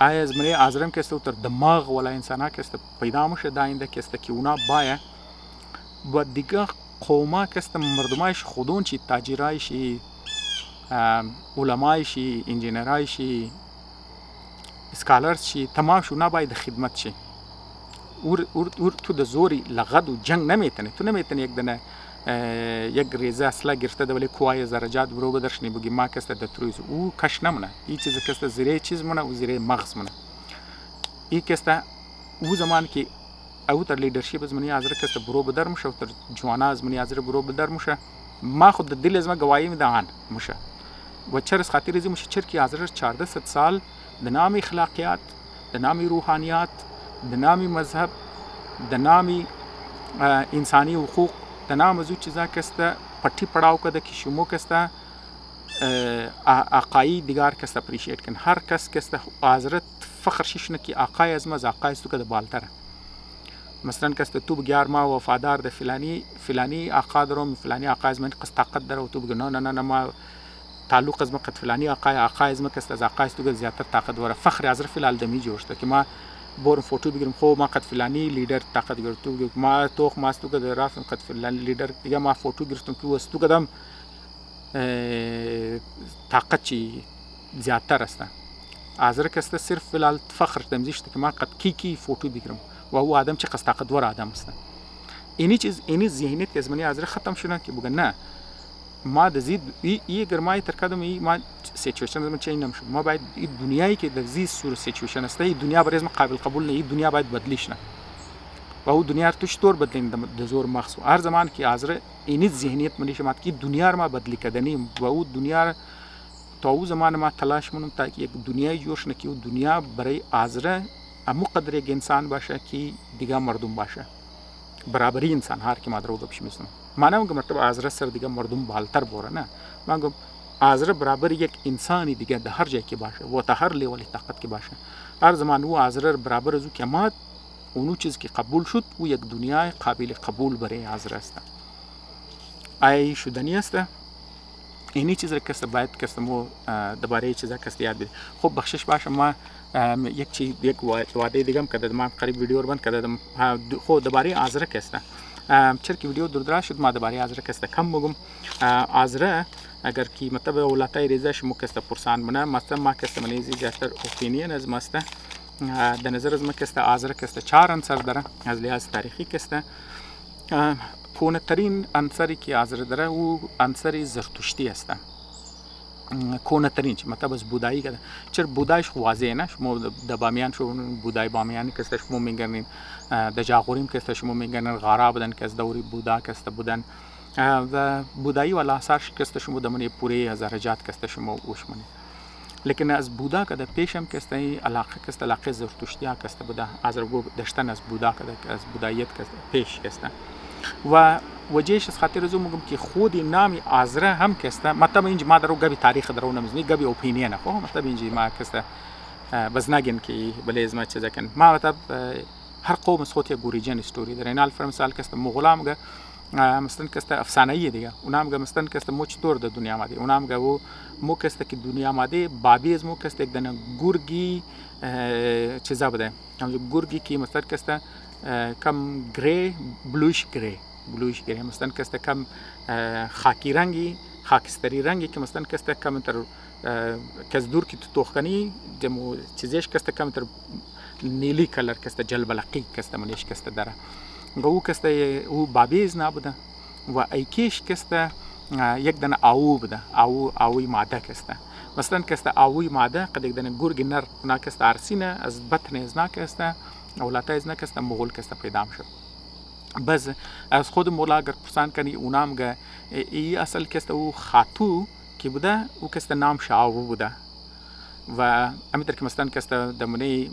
آیا از منی آزرم کسته در دماغ ولا انسانا کسته پیدا میشه داینده کسته که اونا باید با دیگه قوما کسته مردمایش خودون چی تاجرایشی، علمایشی، انجینرایشی، اسکالرشی تمامش اونا باید خدمت شی. اور تو در زوری لغد و جنگ نمیتونی. تو نمیتونی یک دنه یک ریزه اصلا گرفته ده ولی کوهای زرجات برو بدرشنی بگی ما کسته در ترویز او کش نمونه. این چیز کسته زیره چیز مونه و زیره مغز مونه. این کسته او زمان که او تر لیدرشیپ از منی آزره کسته برو بدر مشه و تر جوانا از منی آزره برو بدر مشه. ما خود در دل از ما گواهی میده آن مشه. و چر از خاطر ازی مشه چر که آزره 1400 سال در نام اخلاقیات، در نام روحانیات، در نام مذهب، در نام انسانی حقوق، در نام از او چیزا کسته پتی پڑاو کده که شما کسته آقایی دیگر کسته اپریشیت کن. هر کس کسته آزرت فخر شیشنه که آقای از ما از آقای از تو کده بالتره. مثلا کسته تو بگیار ما وفادار ده فلانی آقا دارم، فلانی آقای از من قصد طاقت داره و تو بگی نه ما تعلق از ما قد فلانی آقای از ما کسته از آقای از تو کده زیادتر طاقت داره. فخر آزر فلال دمی جوشته که ما بورم فوتو بگیرم خو ما قد فلانی لیدر طاقت گرفتم، ما توخ ما استو کده رفتم قد فلانی لیدر دیگه ما فوتو گرفتم که استو کدم طاقت چی زیادتر است. آزر کسته صرف فلال فخر دمزیشته که ما قد کی فوتو بگیرم و او آدم چه قصد طاقتور آدم است. اینی چیز اینی ذهنیت که از منی آزر ختم شدن که بگن نه ما دزید ای گرمای تر کدم ای ما سیچویشن از من چه نمیشه. ما باید این دنیایی که در زی سور سیچویشن است این دنیا برای ما قابل قبول نه. این دنیا باید بدلیش نه و او دنیا رو چطور بدلیم در زور مخصوص. هر زمان که آزر اینی ذهنیت منی شمات که دنیا رو ما بدلی کردنیم و او دنیا تا او زمان ما تلاش منم تا که یک دنیای جوش نکی و دنیا برای آزر امو قدر یک انسان باشه که دیگه مردم باشه. برابری انسان هر کی مادر رو بپیش میسنم. من نمیگم مرتبه آزره سر دیگه مردم بالتر بوره نه. من میگم آزره برابر یک انسانی دیگه در هر جای که باشه و تا هر لیولی طاقت که باشه. هر زمان او آزره برابر از او که ماد اونو چیز که قبول شد او یک دنیای قابل قبول برای آزره است. آیا شدنی است؟ اینی چیز را کسی باید کسی مو درباره چیزا کسی یاد بده. خب بخشش باشه ما یک وعده دیگه هم کردم. من قریب ویدیو رو بند کردم. خب درباره آزره کسته. چرا که ویدیو دور شد ما درباره آزره کسته کم بگم. آزره اگر کی مطلب ولاتای ریزه شما کسته پرسان منه مثلا ما کسته منیزی زیادتر اپینین از ماسته در نظر از ما کسته آزره کسته 4 عنصر داره از لحاظ تاریخی کسته. کونه ترین عنصری که آزره داره او عنصر زرتشتی است. کونه ترین چی مطلب از بودایی که چرا بودایش واضحه نه. شما در بامیان شو بودای بامیانی که شما میگنین در جاغوریم که شما میگنین غارا بودن که از دوری بودا که بودن و بودایی و آثارش که شما در من پوره هزارجات که شما وشمنی. لیکن از بودا که در پیشم که علاقه که علاقه زرتشتی که بوده از رو داشتن از بودا که از بوداییت که پیش که و وجهش از خاطر زو میگم که خود نام آزره هم کسته مطلب اینج ما درو گبی تاریخ درو نمیزنی گبی اپینین خو مطلب اینج ما کسته بس نگین که بله از ما چیزا کن ما مطلب هر قوم خود یک اوریجین استوری داره. این الف مثال کسته مغولام گه مثلا کسته افسانه ای دیگه اونام گه مثلا کسته موچ دور د دنیا ماده اونام گه و مو کسته که دنیا ماده بابی از مو کسته یک دنه گورگی چیزا بده هم گورگی کی مثلا کسته کم گری بلوش گری مثلا کسته کم خاکی رنگی خاکستری رنگی که مثلا کسته کمتر کس دور کی تو توخنی دمو چیزش کسته کمتر نیلی کلر کسته جلبلقی کسته منیش کسته داره او کسته او بابیز نبوده و ایکیش کسته یک دنه آو بوده آوی ماده کسته مثلا کسته آوی ماده قد یک دنه گرگ نر اونا کسته ارسینه از بطن ازنا کسته اولتا ازنا کسته مغول کسته پیدا شد بس از خود مولا اگر پرسان کنی اونام گه ای اصل کسته او خاتو کی بوده او کسته نام شاو بوده و امیتر که مثلا کسته دمونه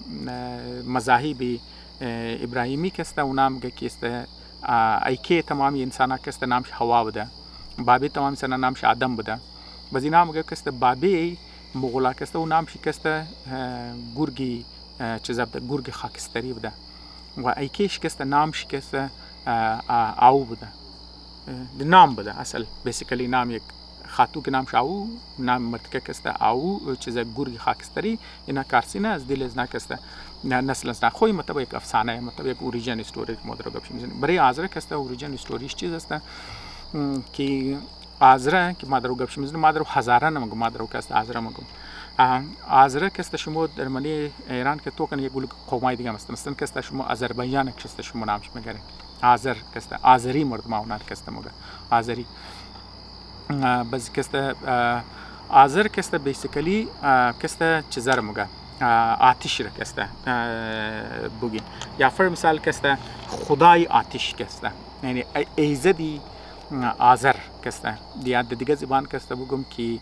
مذاهبی ابراهیمی کسته اونام گه کسته ایکی تمامی انسانا کسته نامش هوا بوده بابی تمام انسانا نامش آدم بوده بزی نام گه کسته بابی مغولا کسته او نامش کسته گرگی چیزا بوده گرگ خاکستری بوده و ایکیش کسته نامش کسته آو بوده نام بوده اصل بیسیکلی نام یک خاتو که نامش آو نام مرتکه کسته آو چیزا گرگ خاکستری اینا کارسینه از دیل ازنا کسته نسل ازنا خوی مطلب یک افسانه مطلب یک اوریجن استوری مادر گپ میزنیم برای آذر کسته اوریجن استوریش چیز است که آذر که مادر گپ میزنیم مادر هزاره نمگم مادر کسته آذر مگم آذر کسته شما در منی ایران که تو کنی گول قومای دیگه مثلا کسته شما آذربایجان کسته شما نامش میگره آذر کسته آذری مردم اونار کسته مگه آذری بس کسته آذر کسته بیسیکلی کسته چیزر مگه آتش را کسته بگی یا فر مثال کسته خدای آتش کسته یعنی ایزدی آذر کسته دیگه زبان کسته بگم که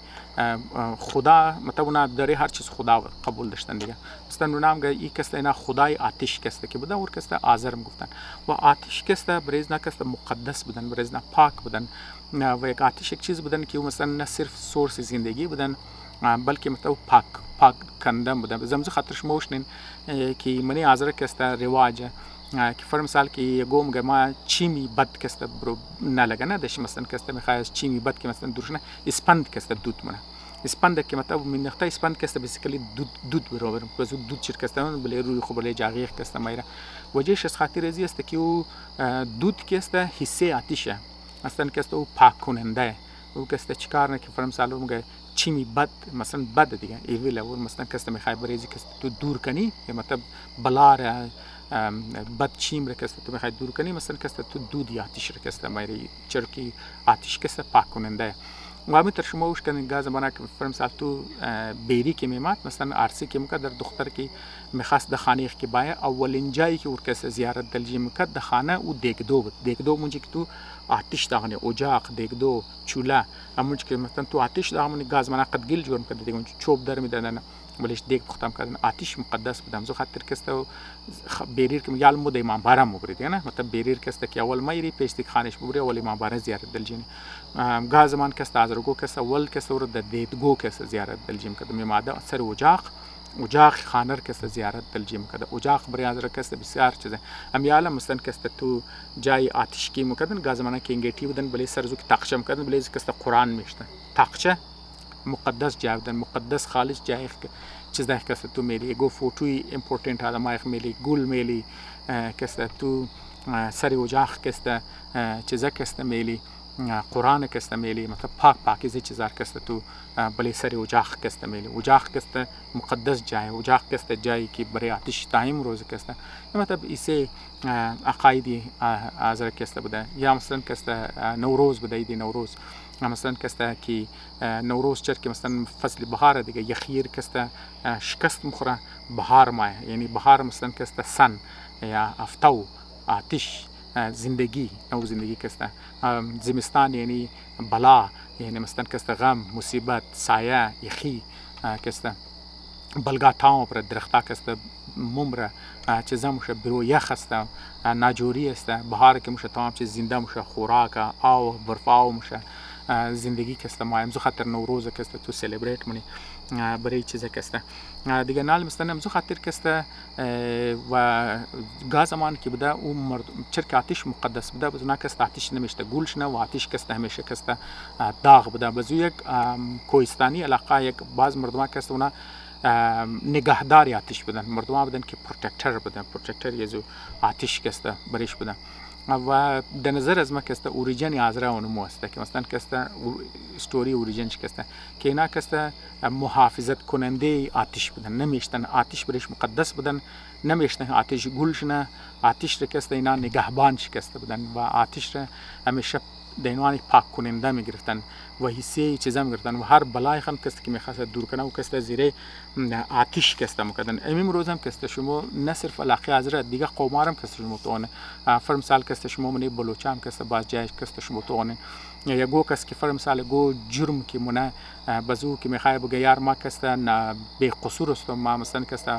خدا مطلب اونا داره هر چیز خدا قبول داشتن دیگه مثلا نام گه ای کسته اینا خدای آتش کسته که بودن اور کسته آذر میگفتن و آتش کسته بریزنا کسته مقدس بودن بریزنا پاک بودن و یک آتش یک چیز بودن که مثلا نه صرف سورس زندگی بودن بلکه مطلب پاک کندن بودن زمزو خاطر شما وشنین که منی آذر کسته رواجه که فر مثال که یگوم گه ما چیمی بد کسته برو نلگه نداشت مثلا کسته میخوای از چیمی بد که مثلا درشنه اسپند کسته دود منه اسپند که مطلب من نخته اسپند کسته بیسیکلی دود برو برم که دود چیر کسته من بله روی خوب بله جاغیخ کسته مایره وجهش از خاطر ازی است که او دود کسته حسه آتیشه مثلا کسته او پاک کننده او کسته چیکار نه که فر مثال میگه چیمی بد مثلا بد دیگه ایویل او مثلا کسته میخوای بریزی کسته تو دور کنی یا مطلب بلار بد چیم را کسته تو میخوای دور کنی مثلا کسته تو دود یا آتش را کسته مایری چرکی آتش کسته پاک کننده و همینطور شما اوش کنین گاز زمانه که فرمسال تو بیری که میمات مثلا عرصی که میکرد در دختر که میخواست در خانه که باید اولین جایی که اور کس زیارت دلجی میکرد در خانه او دیگدو بود دیگدو منجی که تو آتش داغنی اجاق دیگدو چوله همونجا که مثلا تو آتش داغنی گاز زمانه قد گل جور میکرد دیگه چوب در میدادن ولیش دیگ پختم کردن آتش مقدس بودم زو خاطر کسته بیریر که یال مود امام بارم مبرید نه مطلب بیریر کسته که اول مایری پیشتی خانش ببری اول امام بارم زیارت دلجینی گاز زمان کسته ازرگو کسته اول کسته ور د دیدگو کسته زیارت دلجیم کده میماده سر اجاق خانر کسته زیارت دلجیم کده اجاق بری ازر کسته بسیار چیزه ام یالا مثلا کسته تو جای آتش کی مکدن گاز زمان که انگیتی بودن بلی سرزو که تاقچه مکدن بلی کسته قرآن میشته تاقچه مقدس جای بودن مقدس خالص جای چیز ده کسته تو میلی گو فوتوی امپورتنت آدم مایخ میلی گل میلی کسته تو سری اجاق کسته چیزه کسته میلی قرآن کسته میلی مطلب پاکیزه چیزار کسته تو بلی سری اجاق کسته میلی اجاق کسته مقدس جای اجاق کسته جایی که برای آتش تایم روز کسته مطلب ایسه عقایدی آذر کسته بوده یا مثلا کسته نوروز بوده ایدی نوروز مثلا کسته که نوروز چر که مثلا فصل بهار دیگه یخیر کسته شکست مخوره بهار ماه یعنی بهار مثلا کسته سن یا افتو آتش زندگی نو زندگی کسته زمستان یعنی بلا یعنی مثلا کسته غم مصیبت سایه یخی کسته بلگا تاو پر درختا کسته ممره چیزا مشه برو یخ است ناجوری است بهار که مشه تمام چیز زنده مشه خوراک آو برفاو مشه زندگی کسته ما امزو خاطر نوروز کسته تو سلیبریت منی برای چیزا کسته دیگه نال مستنم امزو خاطر کسته و گاز زمان که بوده او مرد چرک آتش مقدس بوده بزنا کسته آتش نمیشته گولش نه و آتش کسته همیشه کسته داغ بوده بزو یک کوهستانی علاقه یک باز مردم کسته اونا نگهداری آتش بودن مردم بودن که پروتکتر بودن پروتکتر یزو آتش کسته بریش بودن و در نظر از ما کسته اوریجن آذر اونمو است که مثلا کسته استوری اوریجنش کسته که اینا کسته محافظت کننده آتش بودن، نمیشتن آتش برش مقدس بودن، نمیشتن آتش گلشنه، آتش را کسته اینا نگهبان شکسته بودن و آتش را همیشه دینوانی پاک کننده میگرفتن و حسی چیزا میگرفتن و هر بلای خم کسی که میخواست دور کنه و کسی زیر آتش کسته میکردن. امروز هم کسی شما نه صرف علاقه آذر دیگه قومارم کسی شما توانه فر مثال کسی شما منی بلوچ هم کسی باز جایش کسی شما توانه یا گو کسی که فر مثال گو جرم که منه بزو که میخوای بگه یار ما کسی نه به قصور است ما مثلا کسی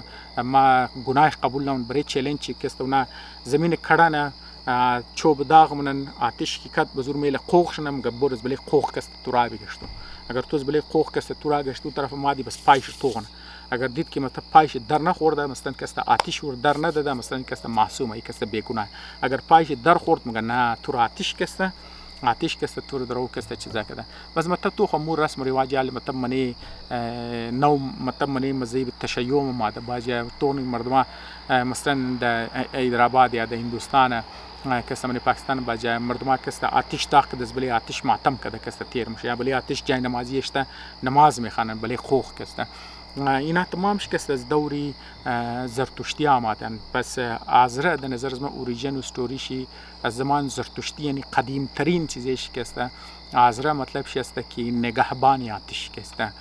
ما گناه قبول نمون برای چالش کسی نه زمین کڑانه چوب داغ منن آتش کی کت بزرگ میل قوق شنم گبر از بلی قوق کست تورا بگشتو اگر تو از بلی قوق کست تورا گشتو طرف مادی بس پایش توغن اگر دید که مت پایش در نخورده مثلا کست آتش ور در نداده مثلا کست معصومه کست بیگناه اگر پایش در خورد میگن نه تور آتش کست تور درو کست چیزا کده بس مت تو خمور رسم و رواج علی مت منی نو مت منی مذهب تشیع ماده باجه تونی مردما مثلا در حیدرآباد یا در هندوستان کس من پاکستان باجه مردما کس آتش تاق دز بلی آتش ماتم کده کس تیر میشه یا بلی آتش جای نمازی اشته نماز میخوانن بلی خوخ کس اینا تمامش کس از دوری زرتشتی آمدن. پس آذر در نظر از ما اوریجن و ستوریشی از زمان زرتشتی یعنی قدیم ترین چیزیش کسته آذر مطلب شسته که نگهبانی آتش کسته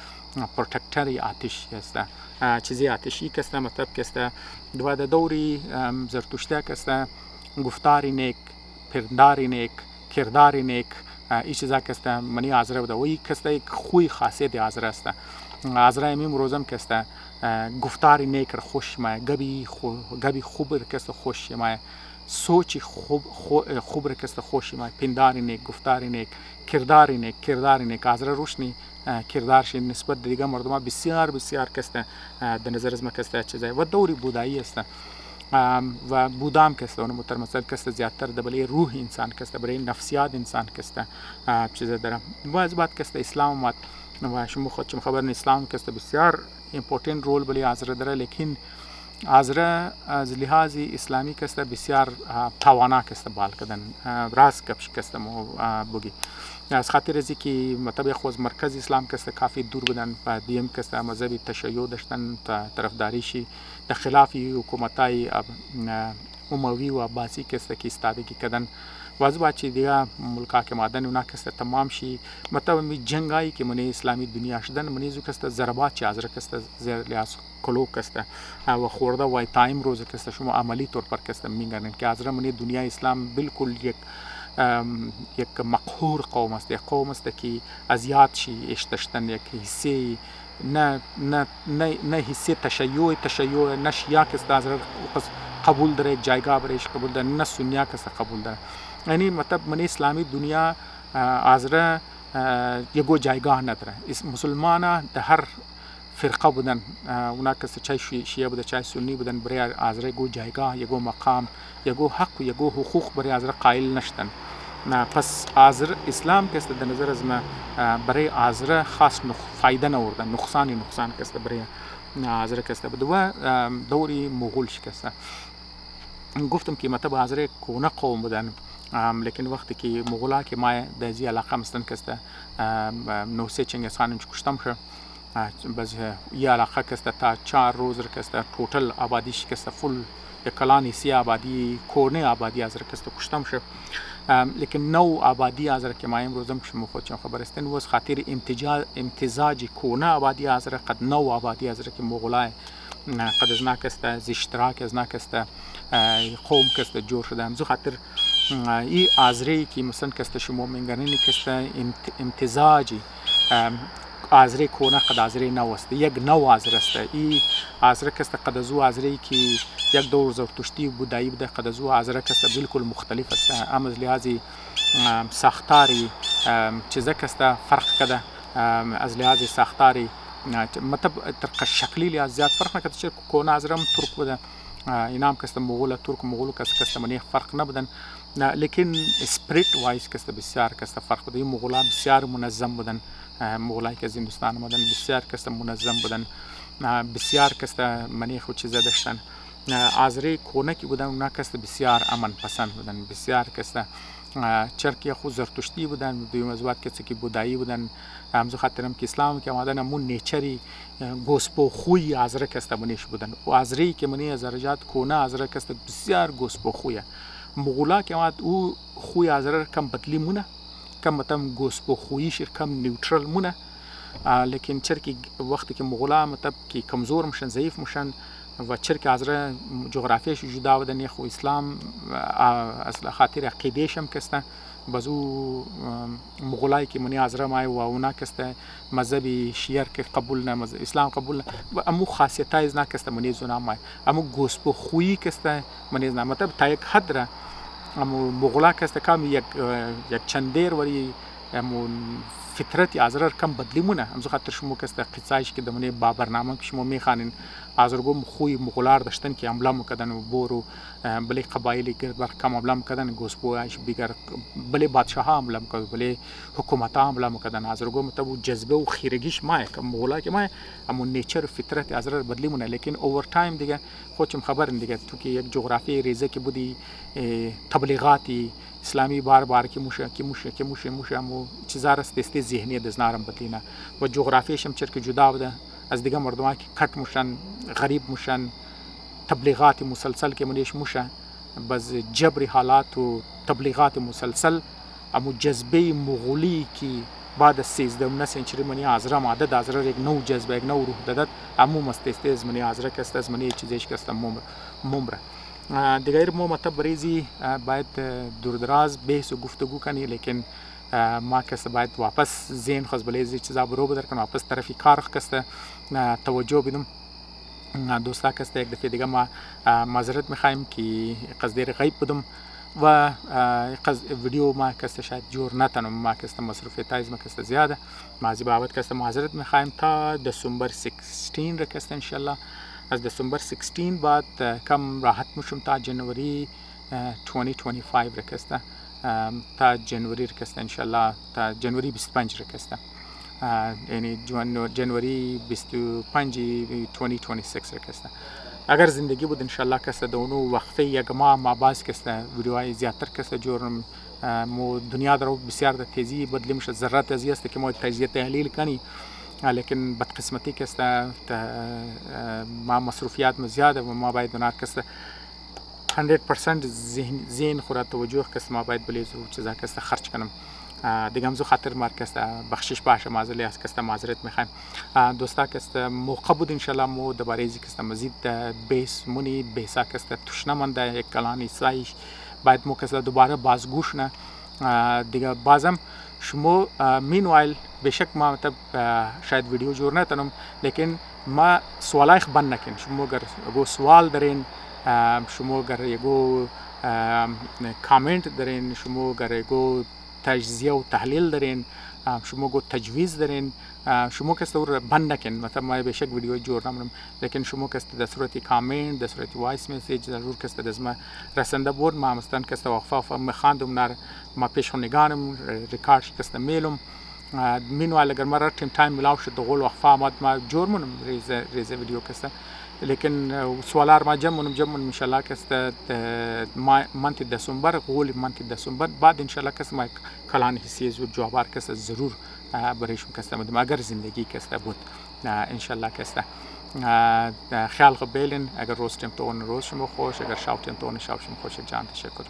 پروتکتری آتش کسته چیزی آتشی کسته مطلب کسته دو دوری زرتشتی کسته گفتاری نیک، پنداری نیک، کرداری نیک این چیزا کسته منی آذر بوده و این کسته یک خوی خاصیت آذر است. آذر امیم روزم کسته گفتاری نیک را خوش ما گبی خوب را کسته خوش ما سوچی خوب را کسته خوش ما پنداری نیک، گفتاری نیک، کرداری نیک آذر روشنی کردارش نسبت دیگه مردم بسیار کسته در نظر از ما کسته چیزایی و دوری بودایی است و بودام کسته اون مترمسل کسته زیادتر دبلی روح انسان کسته برای نفسیات انسان کسته چیزا دارم و از بعد کسته اسلام اومد و شما خودتون خبرن اسلام کسته بسیار امپورتنت رول بلی آذر داره لیکن آذر از لحاظ اسلامی کسته بسیار توانا کسته بال کردن راست کپش کسته مو بگی از خاطر ازی که مطابق خود مرکز اسلام کسته کافی دور بودن و دیم کسته مذهبی تشیع داشتن طرفداریشی در خلاف حکومتای اموی و عباسی کسته که استادگی کردن واضح بات چی دیگه ملکا که مادن اونا کسته تمام شی مطلب می جنگایی که منی اسلامی دنیا شدن منی زو کسته ضربات چی آذر کسته زیر لیاس کلو کسته و خورده و تایم روز کسته شما عملی طور پر کسته میگن که آذر منی دنیا اسلام بالکل یک مقهور قوم است، یک قوم است که اذیت شی اشتشتن یک حسی نه حسی تشیع نشیا کسته آذر قبول داره جایگاه برایش قبول داره نه سنیا کسته قبول داره یعنی مطلب من اسلامی دنیا آذر یگو جایگاه نداره مسلمان در هر فرقه بودن اونا کسی چای شیعه بوده چای سنی بودن برای آذر یگو جایگاه یگو مقام یگو حق و یگو حقوق برای آذر قائل نشدن پس آذر اسلام کسته در نظر از ما برای آذر خاص فایده نوردن نقصان کسته برای آذر کسته بود و دوری مغول شکسته گفتم که مطلب آذر کونه قوم بودن لیکن وقتی که مغولا که ما در زی علاقه مستن کسته نوسه چنگیز خانم کشتم شد بس یه علاقه کسته تا 4 روز کسته توتل آبادیش کسته فل کلانی سی آبادی کونه آبادی آذر کسته کشتم شد لیکن نو آبادی آذر که ما امروزم شما خودشون خبر استن و از خاطر امتزاج کونه آبادی آذر قد نو آبادی آذر که مغولای قد از ناکسته از اشتراک از ناکسته قوم کسته جور شده همزو خاطر این آذری که مثلا کسته شما منگرنی کسته امتزاجی آذری کونه قد آذری نو است یک نو آذر است این آذر کسته قد از او آذری که یک دور زرتشتی بودایی بوده قد از او آذر کسته بالکل مختلف است اما از لحاظی ساختاری چیزا کسته فرق کده از لحاظ ساختاری مطلب ترق شکلی لحاظ زیاد فرق نکرده چه کونه آذرم ترک بوده اینام کسته مغول ترک مغول کسته منیخ فرق نبودن لیکن اسپریت وایز کسته بسیار کسته فرق بوده این مغولا بسیار منظم بودن مغولایی که از هندوستان آمدن بسیار کسته منظم بودن بسیار کسته منیخ و چیزا داشتن آذری کونکی بودن. اونا کس بسیار امن پسند بودن، بسیار کس چرکی خود زرتشتی بودن. دویم از بعد کسی که بودایی بودن، همزو خاطرم که اسلام که آمدن همون نیچری گوسپو خوی آذره کس منیش بودن. و آذری که منی از درجات کونه آذره کس بسیار گوسپو خویه. مغولا که آمد او خوی آذره کم بدلی مونه، کم متم گوسپو خویش کم نیوترال مونه. لیکن چرکی وقتی که مغولا مطلب که کمزور مشن، ضعیف مشن و چرک آذره جغرافیش جدا بودن. یخو اسلام از خاطر عقیدهش هم کسته بازو مغولایی که منی آذره مای و اونا کسته مذهبی شیعه که قبول نه، مذهب اسلام قبول نه، امو خاصیتای از نکسته منی زونا مای امو گوسپو خویی کسته منی نه. مطلب تا یک حد را امو مغولا کسته کم یک چندیر وری امو فطرت آذره کم بدلی مونه. همزو خاطر شما کسته قصایش که دمنی بابرنامه که شما میخوانین آذرگو خوی مغولار داشتن که حمله میکردن و بورو بله قبایلی گرد بر کم حمله میکردن، گوسپویش دیگر بله بادشاه ها حمله میکردن، بله حکومت ها حمله میکردن. آذرگو مطلب جذبه و خیرگیش ماه که مغولا که ماه همون نیچر فطرت آذره بدلی مونه. لیکن اوور تایم دیگه خودم خبرن دیگه تو که یک جغرافی ریزه که بودی تبلیغاتی اسلامی بار که موشه امو چیزا راست دستی ذهنی دزنارم بدلینه و جغرافیش هم چرک جدا بوده از دیگه مردمان که کٹ موشن، غریب موشن، تبلیغات مسلسل که منیش موشه، بس جبری حالات و تبلیغات مسلسل امو جذبه مغولی که بعد از 13 سنچری منی آذره مادد آذره یک نو جذبه، یک نو روح دادد امو مستسته از منی آذره کست از منی چیزش کست ممره. دیگر ما مطلب بریزی باید دوردراز بحث و گفتگو کنی، لیکن ما کس باید واپس ذهن خواست بلیزی چیزا برو بدر کن، واپس طرفی کار کست توجه بدم. دوستا کست یک دفعه دیگه ما معذرت میخوایم که قصدیر غیب بدم و ویدیو ما کست شاید جور نتنم، ما کست مصروفیت از ما کست زیاده، ما از بابت کست معذرت میخوایم. تا دسامبر 16 را کست انشالله از دسامبر 16 بعد کم راحت میشم تا جنوری 2025 را کسته، تا جنوری را کسته انشالله، تا جنوری 25 را کسته، یعنی جنوری 25 2026 را کسته. اگر زندگی بود انشالله کسته دونو وقفه یک ماه باز کسته ویدیوهای زیادتر کسته جورم. مو دنیا در بسیار در تیزی بدلی میشه، ذرات ازی است که ما تجزیه تحلیل کنی، لیکن بدقسمتی کسته ما مصروفیات ما زیاده و ما باید دونار کسته 100% ذهن خورد توجه کسته ما باید بلیز و چیزا کسته خرچ کنم. دیگه همزو خاطر مار کسته بخشش باشه معذلی از کسته معذرت میخوایم. دوستا کسته موقع بود انشالله مو دوباره ازی کسته مزید بیس مونی بیسا کسته تشنه منده یک کلانی سایش باید مو کسته دوباره بازگوش نه دیگه بازم شما مینوایل بشک ما مطلب شاید ویدیو جور نتنم، لیکن ما سوالایخ بند نکن. شما اگر اگو سوال دارین، شما اگر اگو کامنت دارین، شما اگر اگو تجزیه و تحلیل دارین، شما اگو تجویز دارین، شما کسته رو بند نکن. مثلا ما بشک ویدیو جور نمونم، لیکن شما کسته در صورت کامنت، در صورت وایس میسیج ضرور کسته دزما رسنده بود. ما مستن کسته وقفه مخاندم نار ما پیش نگانم ریکارد کسته میلم. مینوال اگر مرا تایم ملاو شد دغول وقفه ما جور منم ریزه ویدیو کسته، لیکن سوالار ما جمع انشالله کسته منت دسامبر غول منت دسامبر بعد انشالله کسته ما کلان حسیز و جوابار کسته ضرور برایشون کسته مدم اگر زندگی کسته بود انشالله کسته. خیال قبیلین اگر روز تیم تو روز شما خوش، اگر شاو تیم تو شاو شما خوش. جان تشکر.